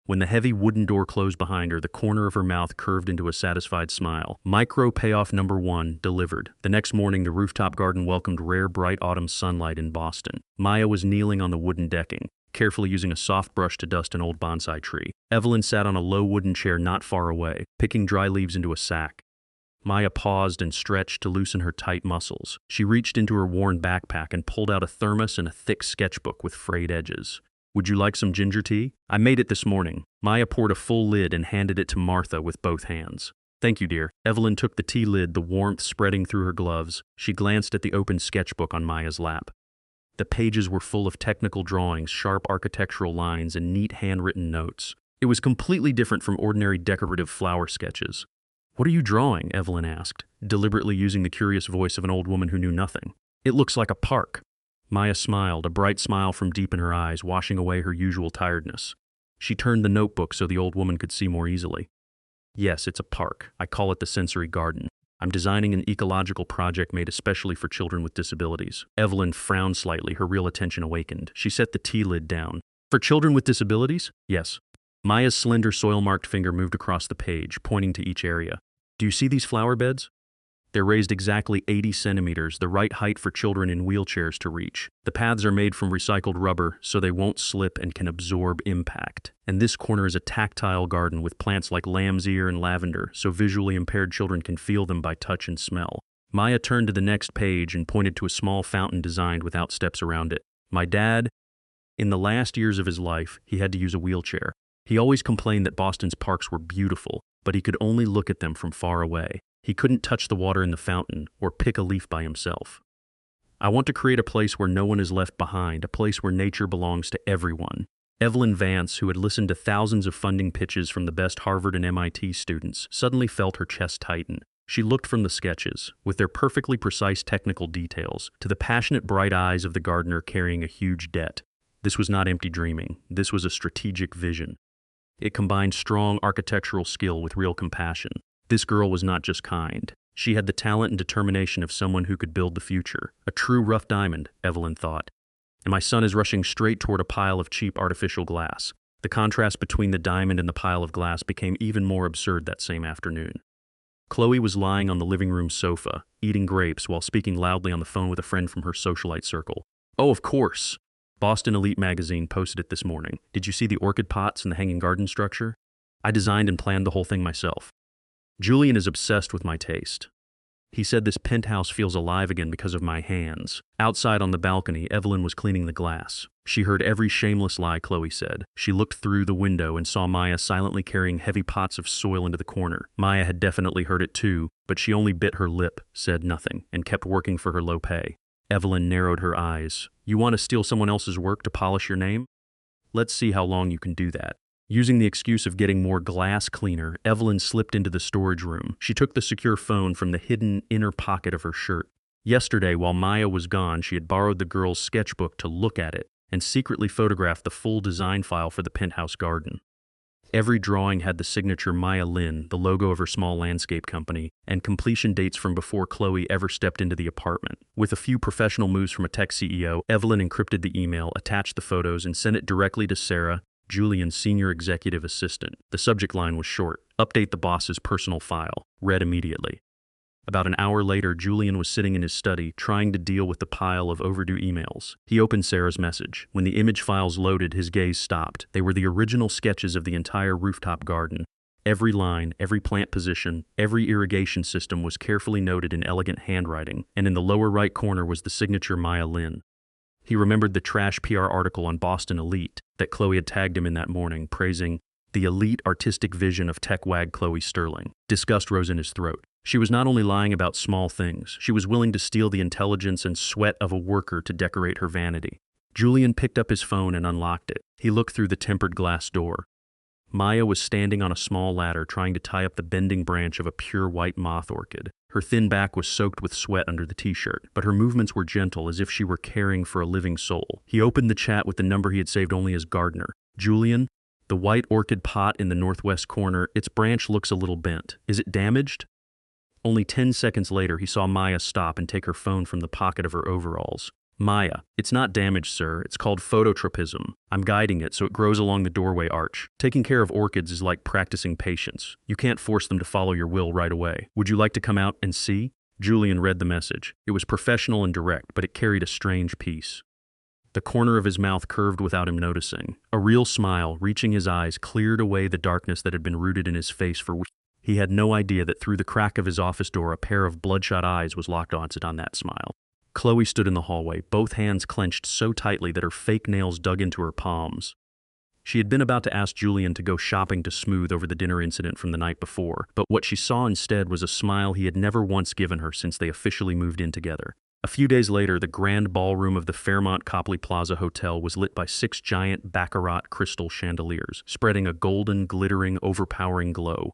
S2: When the heavy wooden door closed behind her, the corner of her mouth curved into a satisfied smile. Micro payoff number 1 delivered. The next morning, the rooftop garden welcomed rare bright autumn sunlight in Boston. Maya was kneeling on the wooden decking, carefully using a soft brush to dust an old bonsai tree. Evelyn sat on a low wooden chair not far away, picking dry leaves into a sack. Maya paused and stretched to loosen her tight muscles. She reached into her worn backpack and pulled out a thermos and a thick sketchbook with frayed edges. "Would you like some ginger tea? I made it this morning." Maya poured a full lid and handed it to Martha with both hands. "Thank you, dear." Evelyn took the tea lid, the warmth spreading through her gloves. She glanced at the open sketchbook on Maya's lap. The pages were full of technical drawings, sharp architectural lines, and neat handwritten notes. It was completely different from ordinary decorative flower sketches. "What are you drawing?" Evelyn asked, deliberately using the curious voice of an old woman who knew nothing. "It looks like a park." Maya smiled, a bright smile from deep in her eyes, washing away her usual tiredness. She turned the notebook so the old woman could see more easily. "Yes, it's a park. I call it the Sensory Garden. I'm designing an ecological project made especially for children with disabilities." Evelyn frowned slightly, her real attention awakened. She set the tea lid down. "For children with disabilities?" "Yes." Maya's slender soil-marked finger moved across the page, pointing to each area. "Do you see these flower beds? They're raised exactly 80 centimeters, the right height for children in wheelchairs to reach. The paths are made from recycled rubber, so they won't slip and can absorb impact. And this corner is a tactile garden with plants like lamb's ear and lavender, so visually impaired children can feel them by touch and smell." Maya turned to the next page and pointed to a small fountain designed without steps around it. "My dad, in the last years of his life, he had to use a wheelchair. He always complained that Boston's parks were beautiful, but he could only look at them from far away. He couldn't touch the water in the fountain or pick a leaf by himself. I want to create a place where no one is left behind, a place where nature belongs to everyone. Evelyn Vance, who had listened to thousands of funding pitches from the best Harvard and MIT students, suddenly felt her chest tighten. She looked from the sketches, with their perfectly precise technical details, to the passionate bright eyes of the gardener carrying a huge debt. This was not empty dreaming. This was a strategic vision. It combined strong architectural skill with real compassion. This girl was not just kind. She had the talent and determination of someone who could build the future. A true rough diamond, Evelyn thought. And my son is rushing straight toward a pile of cheap artificial glass. The contrast between the diamond and the pile of glass became even more absurd that same afternoon. Chloe was lying on the living room sofa, eating grapes while speaking loudly on the phone with a friend from her socialite circle. Oh, of course! Boston Elite magazine posted it this morning. Did you see the orchid pots and the hanging garden structure? I designed and planned the whole thing myself. Julian is obsessed with my taste. He said this penthouse feels alive again because of my hands. Outside on the balcony, Evelyn was cleaning the glass. She heard every shameless lie Chloe said. She looked through the window and saw Maya silently carrying heavy pots of soil into the corner. Maya had definitely heard it too, but she only bit her lip, said nothing, and kept working for her low pay. Evelyn narrowed her eyes. You want to steal someone else's work to polish your name? Let's see how long you can do that. Using the excuse of getting more glass cleaner, Evelyn slipped into the storage room. She took the secure phone from the hidden inner pocket of her shirt. Yesterday, while Maya was gone, she had borrowed the girl's sketchbook to look at it and secretly photographed the full design file for the penthouse garden. Every drawing had the signature Maya Lin, the logo of her small landscape company, and completion dates from before Chloe ever stepped into the apartment. With a few professional moves from a tech CEO, Evelyn encrypted the email, attached the photos, and sent it directly to Sarah, Julian's senior executive assistant. The subject line was short: update the boss's personal file. Read immediately. About an hour later, Julian was sitting in his study, trying to deal with the pile of overdue emails. He opened Sarah's message. When the image files loaded, his gaze stopped. They were the original sketches of the entire rooftop garden. Every line, every plant position, every irrigation system was carefully noted in elegant handwriting, and in the lower right corner was the signature Maya Lin. He remembered the trash PR article on Boston Elite that Chloe had tagged him in that morning, praising the elite artistic vision of tech wag Chloe Sterling. Disgust rose in his throat. She was not only lying about small things, she was willing to steal the intelligence and sweat of a worker to decorate her vanity. Julian picked up his phone and unlocked it. He looked through the tempered glass door. Maya was standing on a small ladder trying to tie up the bending branch of a pure white moth orchid. Her thin back was soaked with sweat under the t-shirt, but her movements were gentle as if she were caring for a living soul. He opened the chat with the number he had saved only as Gardner. Julian, the white orchid pot in the northwest corner, its branch looks a little bent. Is it damaged? Only 10 seconds later, he saw Maya stop and take her phone from the pocket of her overalls. Maya, it's not damaged, sir. It's called phototropism. I'm guiding it so it grows along the doorway arch. Taking care of orchids is like practicing patience. You can't force them to follow your will right away. Would you like to come out and see? Julian read the message. It was professional and direct, but it carried a strange peace. The corner of his mouth curved without him noticing. A real smile, reaching his eyes, cleared away the darkness that had been rooted in his face for weeks. He had no idea that through the crack of his office door, a pair of bloodshot eyes was locked on that smile. Chloe stood in the hallway, both hands clenched so tightly that her fake nails dug into her palms. She had been about to ask Julian to go shopping to smooth over the dinner incident from the night before, but what she saw instead was a smile he had never once given her since they officially moved in together. A few days later, the grand ballroom of the Fairmont Copley Plaza Hotel was lit by 6 giant baccarat crystal chandeliers, spreading a golden, glittering, overpowering glow.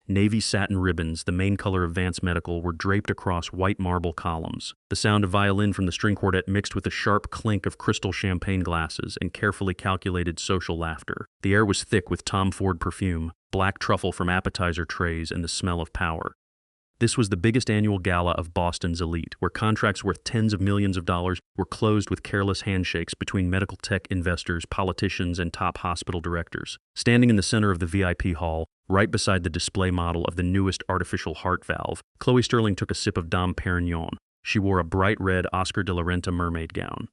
S2: Navy satin ribbons, the main color of Vance Medical, were draped across white marble columns. The sound of violin from the string quartet mixed with the sharp clink of crystal champagne glasses and carefully calculated social laughter. The air was thick with Tom Ford perfume, black truffle from appetizer trays, and the smell of power. This was the biggest annual gala of Boston's elite, where contracts worth tens of millions of dollars were closed with careless handshakes between medical tech investors, politicians, and top hospital directors. Standing in the center of the VIP hall, right beside the display model of the newest artificial heart valve, Chloe Sterling took a sip of Dom Perignon. She wore a bright red Oscar de la Renta mermaid gown.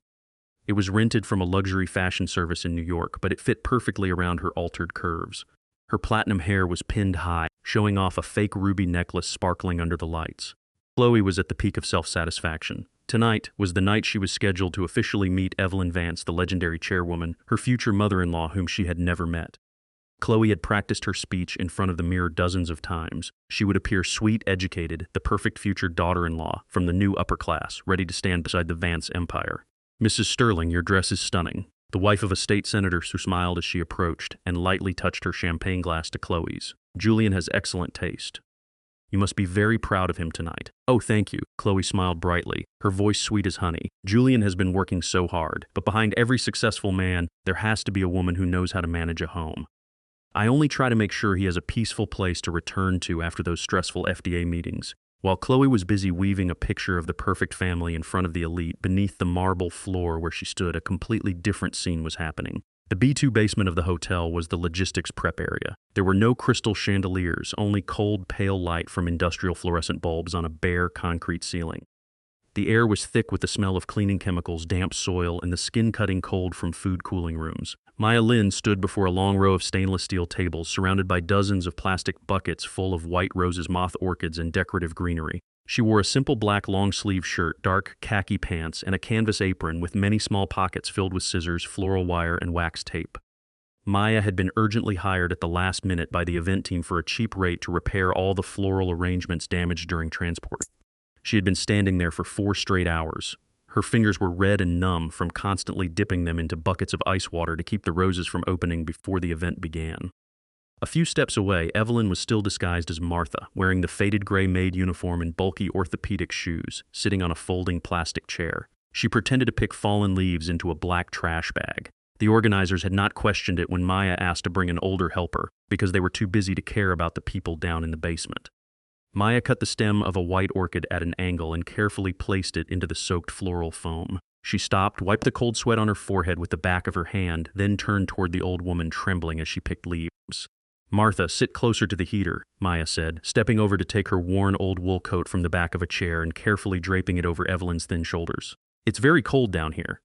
S2: It was rented from a luxury fashion service in New York, but it fit perfectly around her altered curves. Her platinum hair was pinned high, showing off a fake ruby necklace sparkling under the lights. Chloe was at the peak of self-satisfaction. Tonight was the night she was scheduled to officially meet Evelyn Vance, the legendary chairwoman, her future mother-in-law whom she had never met. Chloe had practiced her speech in front of the mirror dozens of times. She would appear sweet, educated, the perfect future daughter-in-law from the new upper class, ready to stand beside the Vance empire. "Mrs. Sterling, your dress is stunning." The wife of a state senator who smiled as she approached and lightly touched her champagne glass to Chloe's. "Julian has excellent taste. You must be very proud of him tonight." "Oh, thank you." Chloe smiled brightly, her voice sweet as honey. "Julian has been working so hard, but behind every successful man, there has to be a woman who knows how to manage a home. I only try to make sure he has a peaceful place to return to after those stressful FDA meetings." While Chloe was busy weaving a picture of the perfect family in front of the elite, beneath the marble floor where she stood, a completely different scene was happening. The B2 basement of the hotel was the logistics prep area. There were no crystal chandeliers, only cold, pale light from industrial fluorescent bulbs on a bare concrete ceiling. The air was thick with the smell of cleaning chemicals, damp soil, and the skin-cutting cold from food cooling rooms. Maya Lin stood before a long row of stainless steel tables, surrounded by dozens of plastic buckets full of white roses, moth orchids, and decorative greenery. She wore a simple black long-sleeve shirt, dark khaki pants, and a canvas apron with many small pockets filled with scissors, floral wire, and wax tape. Maya had been urgently hired at the last minute by the event team for a cheap rate to repair all the floral arrangements damaged during transport. She had been standing there for 4 straight hours. Her fingers were red and numb from constantly dipping them into buckets of ice water to keep the roses from opening before the event began. A few steps away, Evelyn was still disguised as Martha, wearing the faded gray maid uniform and bulky orthopedic shoes, sitting on a folding plastic chair. She pretended to pick fallen leaves into a black trash bag. The organizers had not questioned it when Maya asked to bring an older helper, because they were too busy to care about the people down in the basement. Maya cut the stem of a white orchid at an angle and carefully placed it into the soaked floral foam. She stopped, wiped the cold sweat on her forehead with the back of her hand, then turned toward the old woman, trembling as she picked leaves. "Martha, sit closer to the heater," Maya said, stepping over to take her worn old wool coat from the back of a chair and carefully draping it over Evelyn's thin shoulders. "It's very cold down here.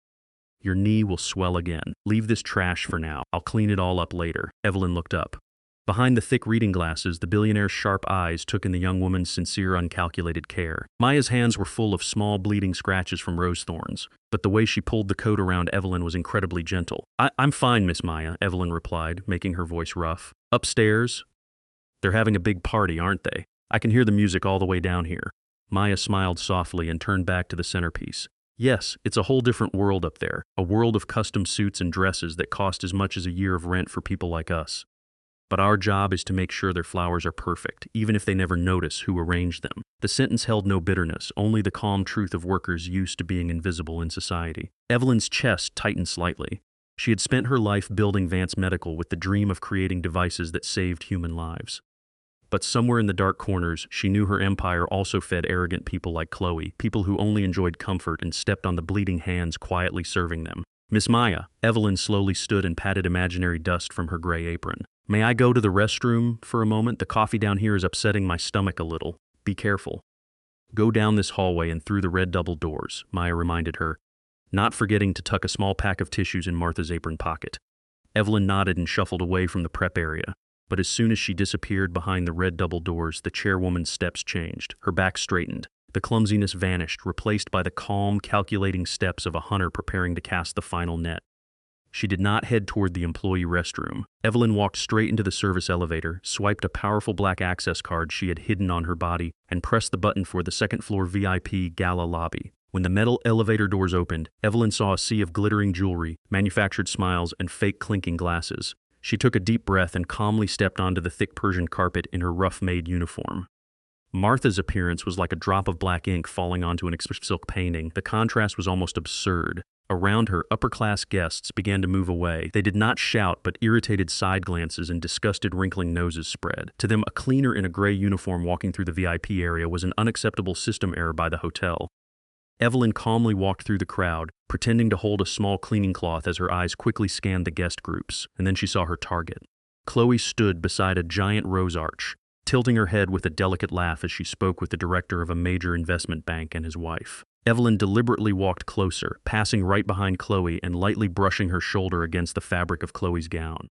S2: Your knee will swell again. Leave this trash for now. I'll clean it all up later." Evelyn looked up. Behind the thick reading glasses, the billionaire's sharp eyes took in the young woman's sincere, uncalculated care. Maya's hands were full of small, bleeding scratches from rose thorns, but the way she pulled the coat around Evelyn was incredibly gentle. I'm fine, Miss Maya," Evelyn replied, making her voice rough. "Upstairs? They're having a big party, aren't they? I can hear the music all the way down here." Maya smiled softly and turned back to the centerpiece. "Yes, it's a whole different world up there, a world of custom suits and dresses that cost as much as a year of rent for people like us. But our job is to make sure their flowers are perfect, even if they never notice who arranged them." The sentence held no bitterness, only the calm truth of workers used to being invisible in society. Evelyn's chest tightened slightly. She had spent her life building Vance Medical with the dream of creating devices that saved human lives. But somewhere in the dark corners, she knew her empire also fed arrogant people like Chloe, people who only enjoyed comfort and stepped on the bleeding hands quietly serving them. "Miss Maya," Evelyn slowly stood and patted imaginary dust from her gray apron. "May I go to the restroom for a moment? The coffee down here is upsetting my stomach a little. Be careful." "Go down this hallway and through the red double doors," Maya reminded her, not forgetting to tuck a small pack of tissues in Martha's apron pocket. Evelyn nodded and shuffled away from the prep area, but as soon as she disappeared behind the red double doors, the chairwoman's steps changed. Her back straightened. The clumsiness vanished, replaced by the calm, calculating steps of a hunter preparing to cast the final net. She did not head toward the employee restroom. Evelyn walked straight into the service elevator, swiped a powerful black access card she had hidden on her body, and pressed the button for the second-floor VIP gala lobby. When the metal elevator doors opened, Evelyn saw a sea of glittering jewelry, manufactured smiles, and fake clinking glasses. She took a deep breath and calmly stepped onto the thick Persian carpet in her rough-made uniform. Martha's appearance was like a drop of black ink falling onto an expensive silk painting. The contrast was almost absurd. Around her, upper-class guests began to move away. They did not shout, but irritated side glances and disgusted wrinkling noses spread. To them, a cleaner in a gray uniform walking through the VIP area was an unacceptable system error by the hotel. Evelyn calmly walked through the crowd, pretending to hold a small cleaning cloth as her eyes quickly scanned the guest groups, and then she saw her target. Chloe stood beside a giant rose arch, tilting her head with a delicate laugh as she spoke with the director of a major investment bank and his wife. Evelyn deliberately walked closer, passing right behind Chloe and lightly brushing her shoulder against the fabric of Chloe's gown.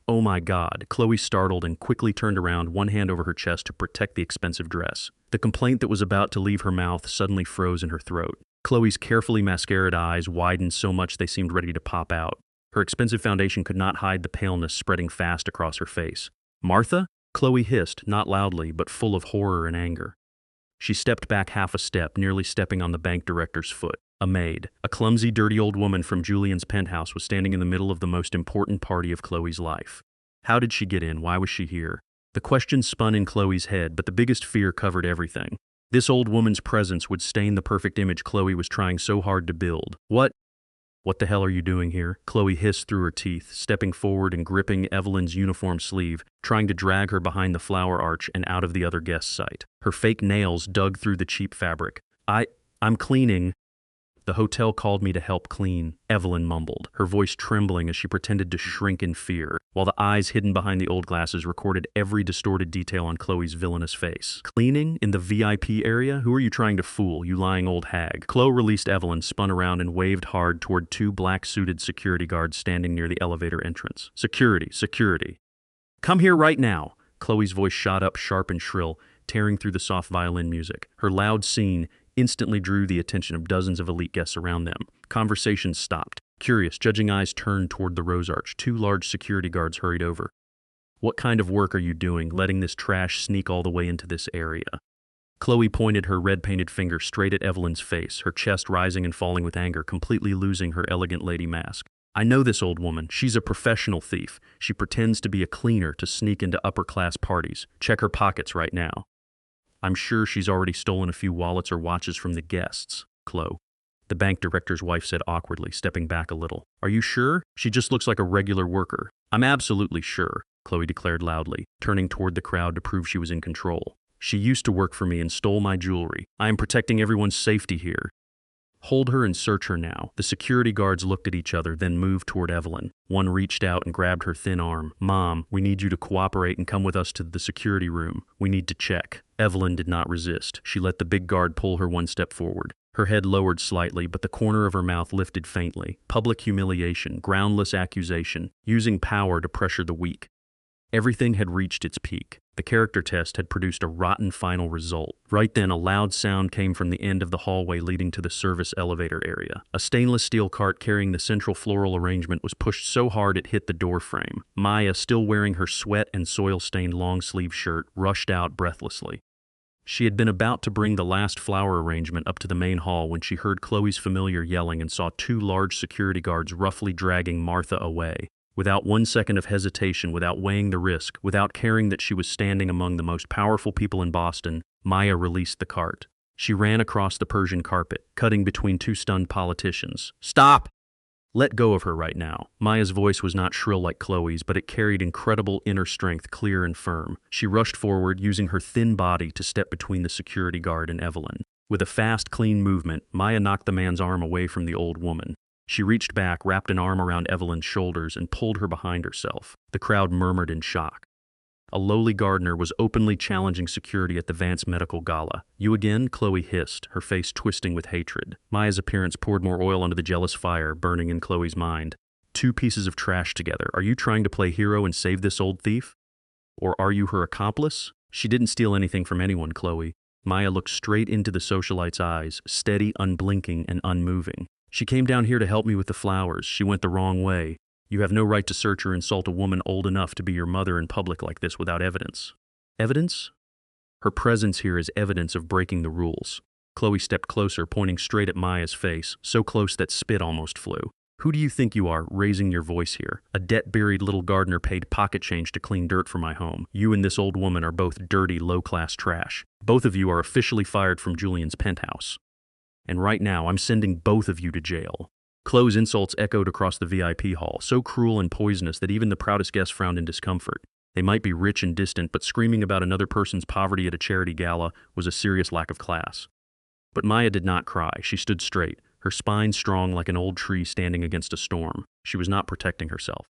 S2: "Oh my God," Chloe startled and quickly turned around, one hand over her chest to protect the expensive dress. The complaint that was about to leave her mouth suddenly froze in her throat. Chloe's carefully mascaraed eyes widened so much they seemed ready to pop out. Her expensive foundation could not hide the paleness spreading fast across her face. "Martha?" Chloe hissed, not loudly, but full of horror and anger. She stepped back half a step, nearly stepping on the bank director's foot. A maid, a clumsy, dirty old woman from Julian's penthouse, was standing in the middle of the most important party of Chloe's life. How did she get in? Why was she here? The question spun in Chloe's head, but the biggest fear covered everything. This old woman's presence would stain the perfect image Chloe was trying so hard to build. What the hell are you doing here?" Chloe hissed through her teeth, stepping forward and gripping Evelyn's uniform sleeve, trying to drag her behind the flower arch and out of the other guest's sight. Her fake nails dug through the cheap fabric. I'm cleaning." "The hotel called me to help clean," Evelyn mumbled, her voice trembling as she pretended to shrink in fear, while the eyes hidden behind the old glasses recorded every distorted detail on Chloe's villainous face. "Cleaning? In the VIP area? Who are you trying to fool, you lying old hag?" Chloe released Evelyn, spun around, and waved hard toward two black-suited security guards standing near the elevator entrance. Security, security. "Come here right now!" Chloe's voice shot up sharp and shrill, tearing through the soft violin music. Her loud scene instantly drew the attention of dozens of elite guests around them. Conversations stopped. Curious, judging eyes turned toward the Rose Arch. Two large security guards hurried over. "What kind of work are you doing, letting this trash sneak all the way into this area?" Chloe pointed her red-painted finger straight at Evelyn's face, her chest rising and falling with anger, completely losing her elegant lady mask. "I know this old woman. She's a professional thief. She pretends to be a cleaner to sneak into upper-class parties. Check her pockets right now." "I'm sure she's already stolen a few wallets or watches from the guests, Chloe," the bank director's wife said awkwardly, stepping back a little. "Are you sure? She just looks like a regular worker." "I'm absolutely sure," Chloe declared loudly, turning toward the crowd to prove she was in control. "She used to work for me and stole my jewelry. I am protecting everyone's safety here." "Hold her and search her now." The security guards looked at each other, then moved toward Evelyn. One reached out and grabbed her thin arm. "Mom, we need you to cooperate and come with us to the security room. We need to check." Evelyn did not resist. She let the big guard pull her one step forward. Her head lowered slightly, but the corner of her mouth lifted faintly. Public humiliation, groundless accusation, using power to pressure the weak. Everything had reached its peak. The character test had produced a rotten final result. Right then, a loud sound came from the end of the hallway leading to the service elevator area. A stainless steel cart carrying the central floral arrangement was pushed so hard it hit the door frame. Maya, still wearing her sweat and soil-stained long-sleeve shirt, rushed out breathlessly. She had been about to bring the last flower arrangement up to the main hall when she heard Chloe's familiar yelling and saw two large security guards roughly dragging Martha away. Without 1 second of hesitation, without weighing the risk, without caring that she was standing among the most powerful people in Boston, Maya released the cart. She ran across the Persian carpet, cutting between two stunned politicians. "Stop! Let go of her right now." Maya's voice was not shrill like Chloe's, but it carried incredible inner strength, clear and firm. She rushed forward, using her thin body to step between the security guard and Evelyn. With a fast, clean movement, Maya knocked the man's arm away from the old woman. She reached back, wrapped an arm around Evelyn's shoulders, and pulled her behind herself. The crowd murmured in shock. A lowly gardener was openly challenging security at the Vance Medical Gala. "You again?" Chloe hissed, her face twisting with hatred. Maya's appearance poured more oil onto the jealous fire, burning in Chloe's mind. Two pieces of trash together. Are you trying to play hero and save this old thief? Or are you her accomplice? She didn't steal anything from anyone, Chloe. Maya looked straight into the socialite's eyes, steady, unblinking, and unmoving. "She came down here to help me with the flowers. She went the wrong way. You have no right to search or insult a woman old enough to be your mother in public like this without evidence." "Evidence?" "Her presence here is evidence of breaking the rules." Chloe stepped closer, pointing straight at Maya's face, so close that spit almost flew. "Who do you think you are, raising your voice here? A debt-buried little gardener paid pocket change to clean dirt for my home. You and this old woman are both dirty, low-class trash. Both of you are officially fired from Julian's penthouse. And right now, I'm sending both of you to jail." Chloe's insults echoed across the VIP hall, so cruel and poisonous that even the proudest guests frowned in discomfort. They might be rich and distant, but screaming about another person's poverty at a charity gala was a serious lack of class. But Maya did not cry. She stood straight, her spine strong like an old tree standing against a storm. She was not protecting herself.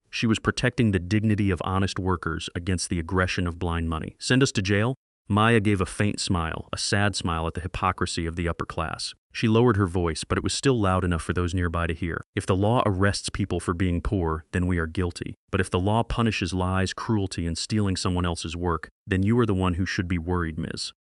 S2: She was protecting the dignity of honest workers against the aggression of blind money. "Send us to jail?" Maya gave a faint smile, a sad smile at the hypocrisy of the upper class. She lowered her voice, but it was still loud enough for those nearby to hear. "If the law arrests people for being poor, then we are guilty. But if the law punishes lies, cruelty, and stealing someone else's work, then you are the one who should be worried, Ms.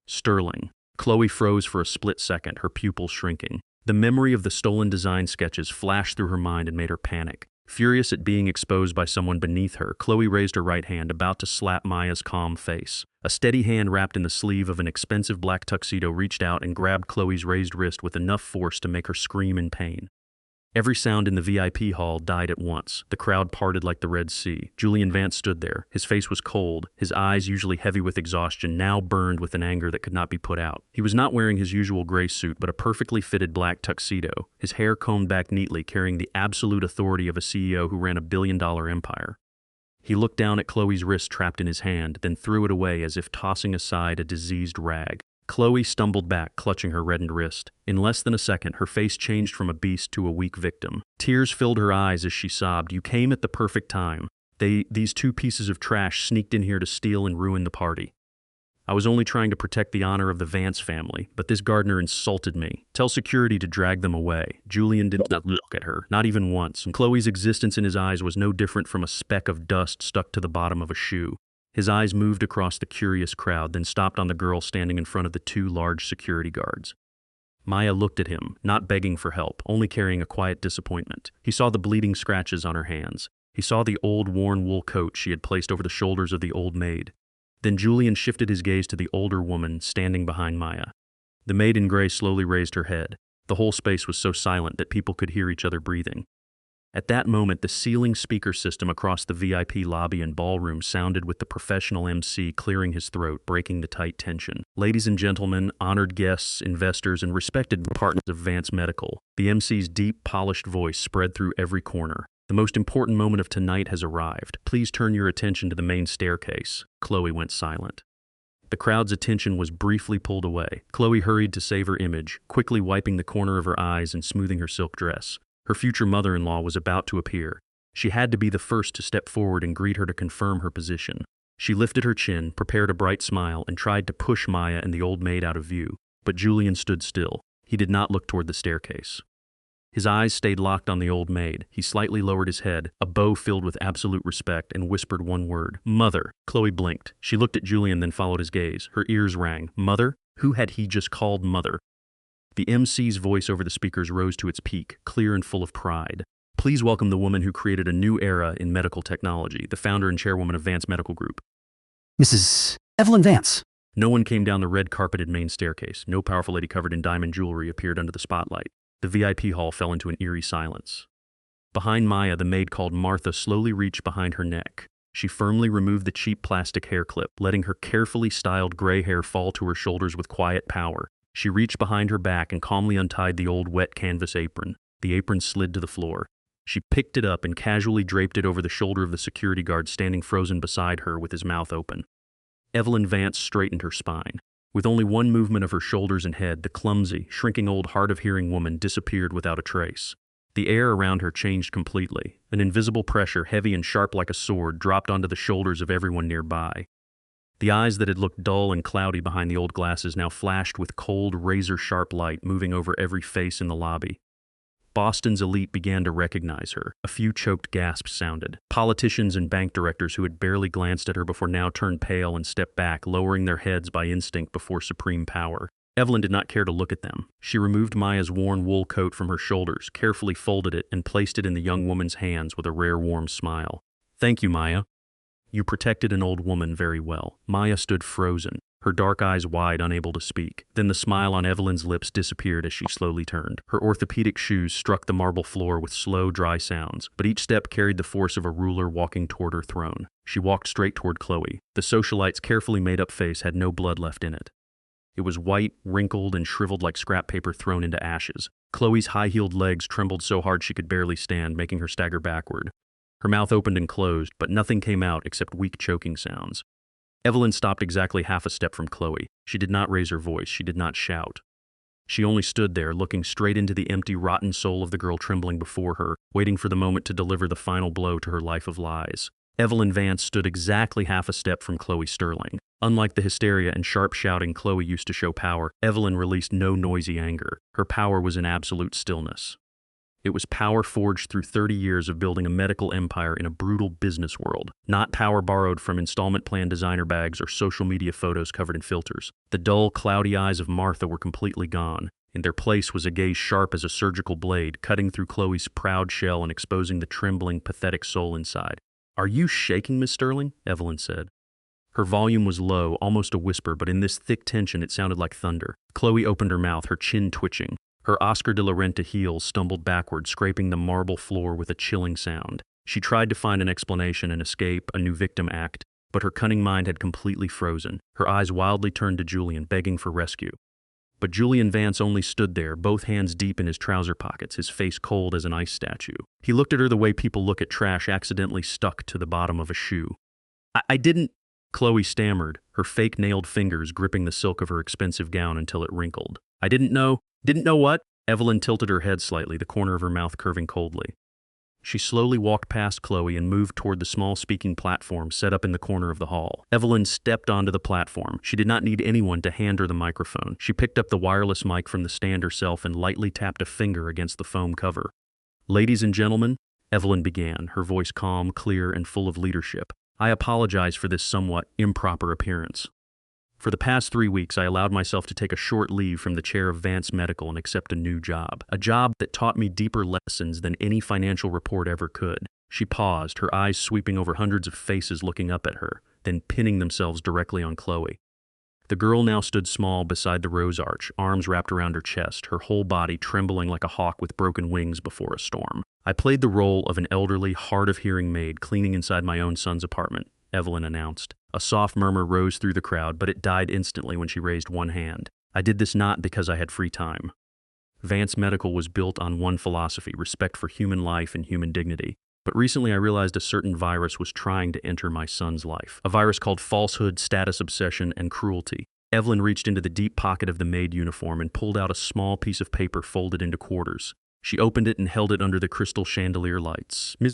S2: Sterling." Chloe froze for a split second, her pupils shrinking. The memory of the stolen design sketches flashed through her mind and made her panic. Furious at being exposed by someone beneath her, Chloe raised her right hand, about to slap Maya's calm face. A steady hand wrapped in the sleeve of an expensive black tuxedo reached out and grabbed Chloe's raised wrist with enough force to make her scream in pain. Every sound in the VIP hall died at once. The crowd parted like the Red Sea. Julian Vance stood there. His face was cold, his eyes, usually heavy with exhaustion, now burned with an anger that could not be put out. He was not wearing his usual gray suit, but a perfectly fitted black tuxedo, his hair combed back neatly, carrying the absolute authority of a CEO who ran a billion-dollar empire. He looked down at Chloe's wrist trapped in his hand, then threw it away as if tossing aside a diseased rag. Chloe stumbled back, clutching her reddened wrist. In less than a second, her face changed from a beast to a weak victim. Tears filled her eyes as she sobbed. "You came at the perfect time. These two pieces of trash sneaked in here to steal and ruin the party. I was only trying to protect the honor of the Vance family, but this gardener insulted me. Tell security to drag them away." Julian did not look at her, not even once, and Chloe's existence in his eyes was no different from a speck of dust stuck to the bottom of a shoe. His eyes moved across the curious crowd, then stopped on the girl standing in front of the two large security guards. Maya looked at him, not begging for help, only carrying a quiet disappointment. He saw the bleeding scratches on her hands. He saw the old worn wool coat she had placed over the shoulders of the old maid. Then Julian shifted his gaze to the older woman standing behind Maya. The maid in gray slowly raised her head. The whole space was so silent that people could hear each other breathing. At that moment, the ceiling speaker system across the VIP lobby and ballroom sounded with the professional MC clearing his throat, breaking the tight tension. "Ladies and gentlemen, honored guests, investors, and respected partners of Vance Medical." The MC's deep, polished voice spread through every corner. "The most important moment of tonight has arrived. Please turn your attention to the main staircase." Chloe went silent. The crowd's attention was briefly pulled away. Chloe hurried to save her image, quickly wiping the corner of her eyes and smoothing her silk dress. Her future mother-in-law was about to appear. She had to be the first to step forward and greet her to confirm her position. She lifted her chin, prepared a bright smile, and tried to push Maya and the old maid out of view. But Julian stood still. He did not look toward the staircase. His eyes stayed locked on the old maid. He slightly lowered his head, a bow filled with absolute respect, and whispered one word: "Mother." Chloe blinked. She looked at Julian, then followed his gaze. Her ears rang. Mother? Who had he just called mother? The MC's voice over the speakers rose to its peak, clear and full of pride. "Please welcome the woman who created a new era in medical technology, the founder and chairwoman of Vance Medical Group,
S3: Mrs. Evelyn Vance."
S2: No one came down the red-carpeted main staircase. No powerful lady covered in diamond jewelry appeared under the spotlight. The VIP hall fell into an eerie silence. Behind Maya, the maid called Martha slowly reached behind her neck. She firmly removed the cheap plastic hair clip, letting her carefully styled gray hair fall to her shoulders with quiet power. She reached behind her back and calmly untied the old wet canvas apron. The apron slid to the floor. She picked it up and casually draped it over the shoulder of the security guard standing frozen beside her with his mouth open. Evelyn Vance straightened her spine. With only one movement of her shoulders and head, the clumsy, shrinking old hard-of-hearing woman disappeared without a trace. The air around her changed completely. An invisible pressure, heavy and sharp like a sword, dropped onto the shoulders of everyone nearby. The eyes that had looked dull and cloudy behind the old glasses now flashed with cold, razor-sharp light moving over every face in the lobby. Boston's elite began to recognize her. A few choked gasps sounded. Politicians and bank directors who had barely glanced at her before now turned pale and stepped back, lowering their heads by instinct before supreme power. Evelyn did not care to look at them. She removed Maya's worn wool coat from her shoulders, carefully folded it, and placed it in the young woman's hands with a rare warm smile. "Thank you, Maya. You protected an old woman very well." Maya stood frozen, her dark eyes wide, unable to speak. Then the smile on Evelyn's lips disappeared as she slowly turned. Her orthopedic shoes struck the marble floor with slow, dry sounds, but each step carried the force of a ruler walking toward her throne. She walked straight toward Chloe. The socialite's carefully made-up face had no blood left in it. It was white, wrinkled, and shriveled like scrap paper thrown into ashes. Chloe's high-heeled legs trembled so hard she could barely stand, making her stagger backward. Her mouth opened and closed, but nothing came out except weak choking sounds. Evelyn stopped exactly half a step from Chloe. She did not raise her voice. She did not shout. She only stood there, looking straight into the empty, rotten soul of the girl trembling before her, waiting for the moment to deliver the final blow to her life of lies. Evelyn Vance stood exactly half a step from Chloe Sterling. Unlike the hysteria and sharp shouting Chloe used to show power, Evelyn released no noisy anger. Her power was in absolute stillness. It was power forged through 30 years of building a medical empire in a brutal business world, not power borrowed from installment plan designer bags or social media photos covered in filters. The dull, cloudy eyes of Martha were completely gone. In their place was a gaze sharp as a surgical blade, cutting through Chloe's proud shell and exposing the trembling, pathetic soul inside. "Are you shaking, Miss Sterling?" Evelyn said. Her volume was low, almost a whisper, but in this thick tension it sounded like thunder. Chloe opened her mouth, her chin twitching. Her Oscar de la Renta heels stumbled backward, scraping the marble floor with a chilling sound. She tried to find an explanation, an escape, a new victim act, but her cunning mind had completely frozen. Her eyes wildly turned to Julian, begging for rescue. But Julian Vance only stood there, both hands deep in his trouser pockets, his face cold as an ice statue. He looked at her the way people look at trash accidentally stuck to the bottom of a shoe. I didn't," Chloe stammered, her fake-nailed fingers gripping the silk of her expensive gown until it wrinkled. "I didn't know." "Didn't know what?" Evelyn tilted her head slightly, the corner of her mouth curving coldly. She slowly walked past Chloe and moved toward the small speaking platform set up in the corner of the hall. Evelyn stepped onto the platform. She did not need anyone to hand her the microphone. She picked up the wireless mic from the stand herself and lightly tapped a finger against the foam cover. "Ladies and gentlemen," Evelyn began, her voice calm, clear, and full of leadership, "I apologize for this somewhat improper appearance. For the past 3 weeks, I allowed myself to take a short leave from the chair of Vance Medical and accept a new job. A job that taught me deeper lessons than any financial report ever could." She paused, her eyes sweeping over hundreds of faces looking up at her, then pinning themselves directly on Chloe. The girl now stood small beside the rose arch, arms wrapped around her chest, her whole body trembling like a hawk with broken wings before a storm. "I played the role of an elderly, hard-of-hearing maid cleaning inside my own son's apartment," Evelyn announced. A soft murmur rose through the crowd, but it died instantly when she raised one hand. "I did this not because I had free time." Vance Medical was built on one philosophy, respect for human life and human dignity. But recently I realized a certain virus was trying to enter my son's life. A virus called falsehood, status obsession, and cruelty. Evelyn reached into the deep pocket of the maid uniform and pulled out a small piece of paper folded into quarters. She opened it and held it under the crystal chandelier lights. "Miss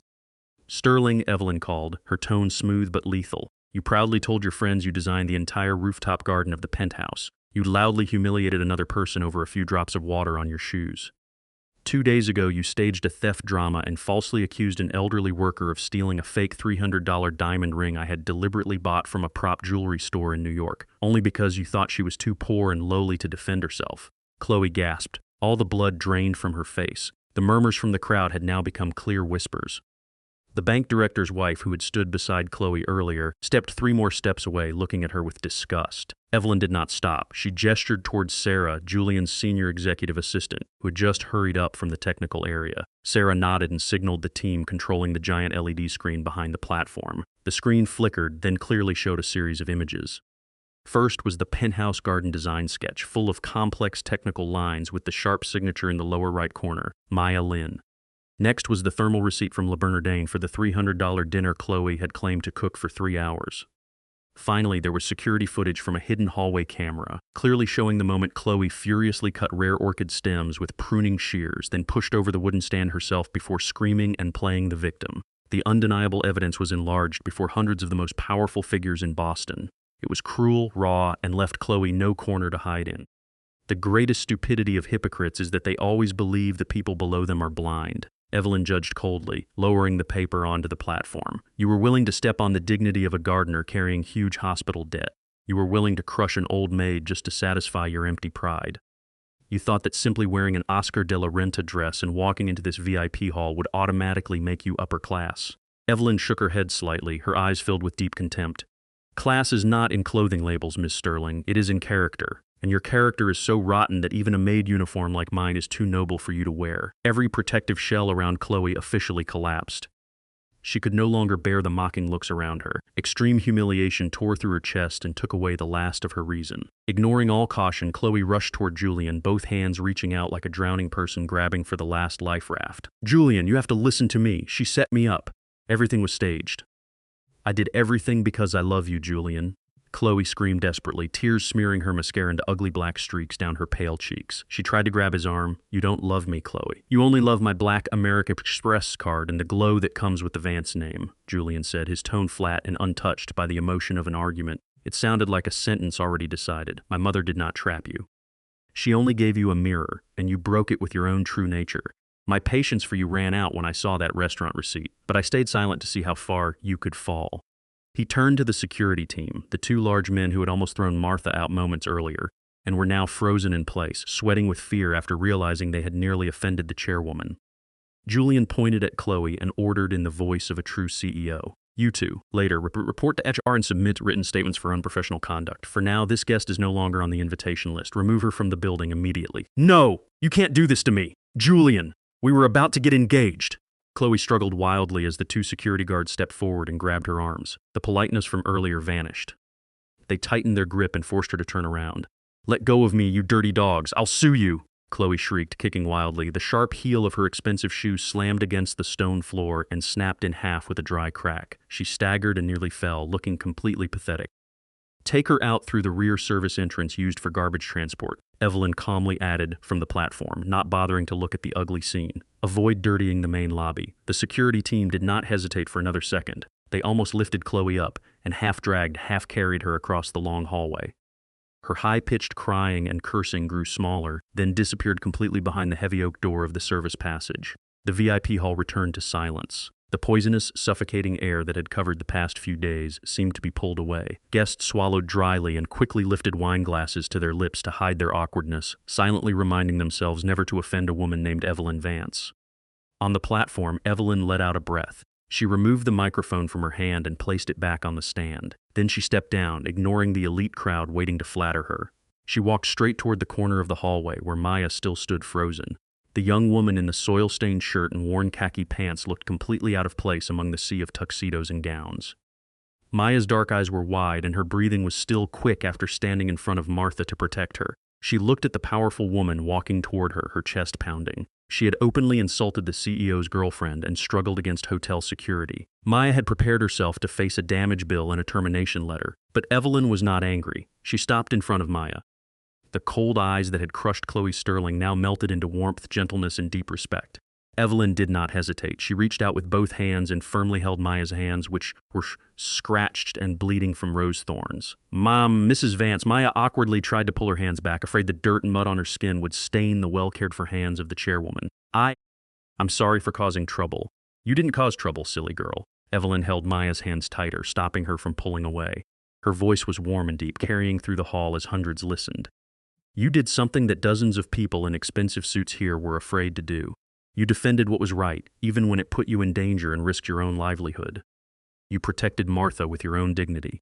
S2: Sterling," Evelyn called, her tone smooth but lethal. "You proudly told your friends you designed the entire rooftop garden of the penthouse. You loudly humiliated another person over a few drops of water on your shoes. 2 days ago, you staged a theft drama and falsely accused an elderly worker of stealing a fake $300 diamond ring I had deliberately bought from a prop jewelry store in New York, only because you thought she was too poor and lowly to defend herself." Chloe gasped. All the blood drained from her face. The murmurs from the crowd had now become clear whispers. The bank director's wife, who had stood beside Chloe earlier, stepped 3 more steps away, looking at her with disgust. Evelyn did not stop. She gestured towards Sarah, Julian's senior executive assistant, who had just hurried up from the technical area. Sarah nodded and signaled the team controlling the giant LED screen behind the platform. The screen flickered, then clearly showed a series of images. First was the penthouse garden design sketch, full of complex technical lines with the sharp signature in the lower right corner, Maya Lin. Next was the thermal receipt from Le Bernardin for the $300 dinner Chloe had claimed to cook for 3 hours. Finally, there was security footage from a hidden hallway camera, clearly showing the moment Chloe furiously cut rare orchid stems with pruning shears, then pushed over the wooden stand herself before screaming and playing the victim. The undeniable evidence was enlarged before hundreds of the most powerful figures in Boston. It was cruel, raw, and left Chloe no corner to hide in. The greatest stupidity of hypocrites is that they always believe the people below them are blind. Evelyn judged coldly, lowering the paper onto the platform. "You were willing to step on the dignity of a gardener carrying huge hospital debt. You were willing to crush an old maid just to satisfy your empty pride. You thought that simply wearing an Oscar de la Renta dress and walking into this VIP hall would automatically make you upper class." Evelyn shook her head slightly, her eyes filled with deep contempt. "Class is not in clothing labels, Miss Sterling. It is in character. And your character is so rotten that even a maid uniform like mine is too noble for you to wear." Every protective shell around Chloe officially collapsed. She could no longer bear the mocking looks around her. Extreme humiliation tore through her chest and took away the last of her reason. Ignoring all caution, Chloe rushed toward Julian, both hands reaching out like a drowning person grabbing for the last life raft. "Julian, you have to listen to me. She set me up. Everything was staged." "I did everything because I love you, Julian." Chloe screamed desperately, tears smearing her mascara into ugly black streaks down her pale cheeks. She tried to grab his arm. "You don't love me, Chloe. You only love my Black American Express card and the glow that comes with the Vance name," Julian said, his tone flat and untouched by the emotion of an argument. It sounded like a sentence already decided. "My mother did not trap you. She only gave you a mirror, and you broke it with your own true nature. My patience for you ran out when I saw that restaurant receipt, but I stayed silent to see how far you could fall." He turned to the security team, the 2 large men who had almost thrown Martha out moments earlier. and were now frozen in place, sweating with fear after realizing they had nearly offended the chairwoman. Julian pointed at Chloe and ordered in the voice of a true CEO. You two, later, report to HR and submit written statements for unprofessional conduct. For now, this guest is no longer on the invitation list. Remove her from the building immediately. No! You can't do this to me! Julian! We were about to get engaged! Chloe struggled wildly as the two security guards stepped forward and grabbed her arms. The politeness from earlier vanished. They tightened their grip and forced her to turn around. Let go of me, you dirty dogs! I'll sue you! Chloe shrieked, kicking wildly. The sharp heel of her expensive shoe slammed against the stone floor and snapped in half with a dry crack. She staggered and nearly fell, looking completely pathetic. Take her out through the rear service entrance used for garbage transport, Evelyn calmly added from the platform, not bothering to look at the ugly scene. Avoid dirtying the main lobby. The security team did not hesitate for another second. They almost lifted Chloe up and half-dragged, half-carried her across the long hallway. Her high-pitched crying and cursing grew smaller, then disappeared completely behind the heavy oak door of the service passage. The VIP hall returned to silence. The poisonous, suffocating air that had covered the past few days seemed to be pulled away. Guests swallowed dryly and quickly lifted wine glasses to their lips to hide their awkwardness, silently reminding themselves never to offend a woman named Evelyn Vance. On the platform, Evelyn let out a breath. She removed the microphone from her hand and placed it back on the stand. Then she stepped down, ignoring the elite crowd waiting to flatter her. She walked straight toward the corner of the hallway where Maya still stood frozen. The young woman in the soil-stained shirt and worn khaki pants looked completely out of place among the sea of tuxedos and gowns. Maya's dark eyes were wide and her breathing was still quick after standing in front of Martha to protect her. She looked at the powerful woman walking toward her, her chest pounding. She had openly insulted the CEO's girlfriend and struggled against hotel security. Maya had prepared herself to face a damage bill and a termination letter, but Evelyn was not angry. She stopped in front of Maya. The cold eyes that had crushed Chloe Sterling now melted into warmth, gentleness, and deep respect. Evelyn did not hesitate. She reached out with both hands and firmly held Maya's hands, which were scratched and bleeding from rose thorns. Mom, Mrs. Vance, Maya awkwardly tried to pull her hands back, afraid the dirt and mud on her skin would stain the well-cared-for hands of the chairwoman. I'm sorry for causing trouble. You didn't cause trouble, silly girl. Evelyn held Maya's hands tighter, stopping her from pulling away. Her voice was warm and deep, carrying through the hall as hundreds listened. You did something that dozens of people in expensive suits here were afraid to do. You defended what was right, even when it put you in danger and risked your own livelihood. You protected Martha with your own dignity.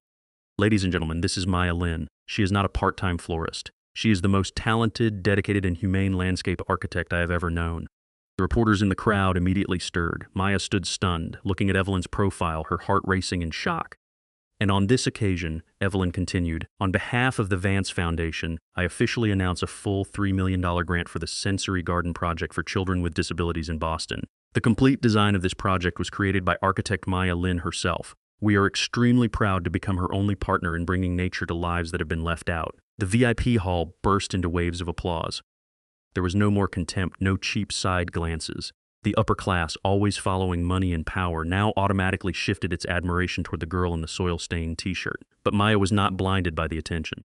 S2: Ladies and gentlemen, this is Maya Lin. She is not a part-time florist. She is the most talented, dedicated, and humane landscape architect I have ever known. The reporters in the crowd immediately stirred. Maya stood stunned, looking at Evelyn's profile, her heart racing in shock. And on this occasion, Evelyn continued, on behalf of the Vance Foundation, I officially announce a full $3 million grant for the Sensory Garden Project for children with disabilities in Boston. The complete design of this project was created by architect Maya Lin herself. We are extremely proud to become her only partner in bringing nature to lives that have been left out. The VIP hall burst into waves of applause. There was no more contempt, no cheap side glances. The upper class, always following money and power, now automatically shifted its admiration toward the girl in the soil-stained t-shirt. But Maya was not blinded by the attention.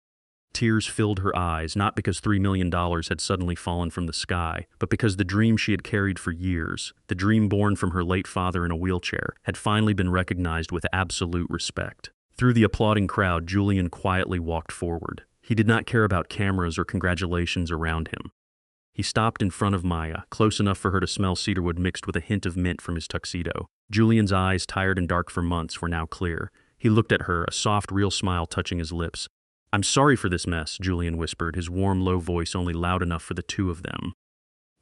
S2: Tears filled her eyes, not because $3 million had suddenly fallen from the sky, but because the dream she had carried for years, the dream born from her late father in a wheelchair, had finally been recognized with absolute respect. Through the applauding crowd, Julian quietly walked forward. He did not care about cameras or congratulations around him. He stopped in front of Maya, close enough for her to smell cedarwood mixed with a hint of mint from his tuxedo. Julian's eyes, tired and dark for months, were now clear. He looked at her, a soft, real smile touching his lips. I'm sorry for this mess, Julian whispered, his warm, low voice only loud enough for the two of them.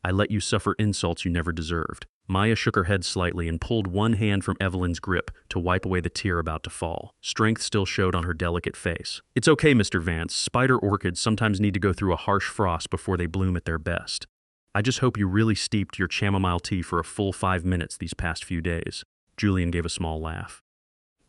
S2: I let you suffer insults you never deserved. Maya shook her head slightly and pulled one hand from Evelyn's grip to wipe away the tear about to fall. Strength still showed on her delicate face. It's okay, Mr. Vance. Spider orchids sometimes need to go through a harsh frost before they bloom at their best. I just hope you really steeped your chamomile tea for a full 5 minutes these past few days. Julian gave a small laugh.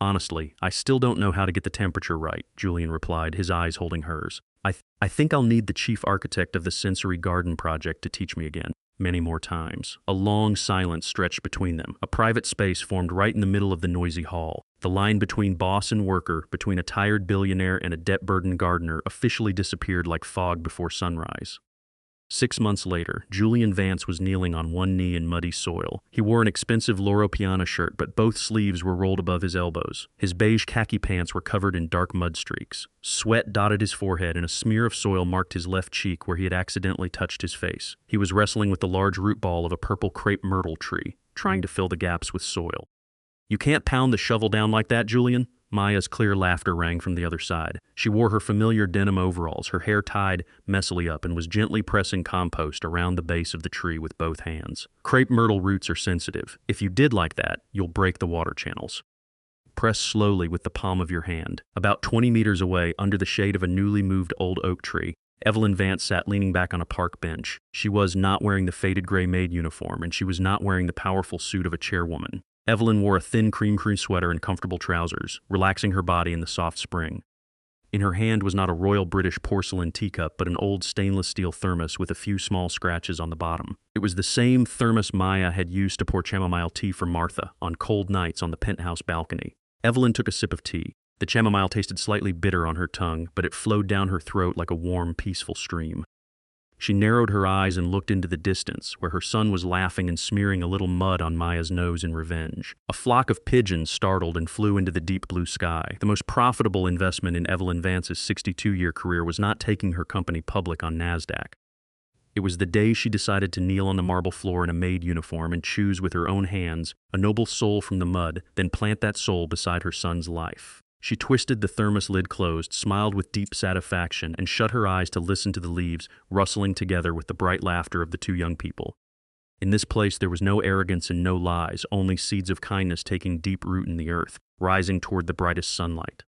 S2: Honestly, I still don't know how to get the temperature right, Julian replied, his eyes holding hers. I think I'll need the chief architect of the Sensory Garden Project to teach me again. Many more times. A long silence stretched between them. A private space formed right in the middle of the noisy hall. The line between boss and worker, between a tired billionaire and a debt-burdened gardener, officially disappeared like fog before sunrise. 6 months later, Julian Vance was kneeling on one knee in muddy soil. He wore an expensive Loro Piana shirt, but both sleeves were rolled above his elbows. His beige khaki pants were covered in dark mud streaks. Sweat dotted his forehead, and a smear of soil marked his left cheek where he had accidentally touched his face. He was wrestling with the large root ball of a purple crepe myrtle tree, trying to fill the gaps with soil. "You can't pound the shovel down like that, Julian." Maya's clear laughter rang from the other side. She wore her familiar denim overalls, her hair tied messily up, and was gently pressing compost around the base of the tree with both hands. "Crepe myrtle roots are sensitive. If you did like that, you'll break the water channels. Press slowly with the palm of your hand." About 20 meters away, under the shade of a newly moved old oak tree, Evelyn Vance sat leaning back on a park bench. She was not wearing the faded gray maid uniform, and she was not wearing the powerful suit of a chairwoman. Evelyn wore a thin cream sweater and comfortable trousers, relaxing her body in the soft spring. In her hand was not a royal British porcelain teacup, but an old stainless steel thermos with a few small scratches on the bottom. It was the same thermos Maya had used to pour chamomile tea for Martha on cold nights on the penthouse balcony. Evelyn took a sip of tea. The chamomile tasted slightly bitter on her tongue, but it flowed down her throat like a warm, peaceful stream. She narrowed her eyes and looked into the distance, where her son was laughing and smearing a little mud on Maya's nose in revenge. A flock of pigeons startled and flew into the deep blue sky. The most profitable investment in Evelyn Vance's 62-year career was not taking her company public on NASDAQ. It was the day she decided to kneel on the marble floor in a maid uniform and choose with her own hands a noble soul from the mud, then plant that soul beside her son's life. She twisted the thermos lid closed, smiled with deep satisfaction, and shut her eyes to listen to the leaves rustling together with the bright laughter of the two young people. In this place there was no arrogance and no lies, only seeds of kindness taking deep root in the earth, rising toward the brightest sunlight.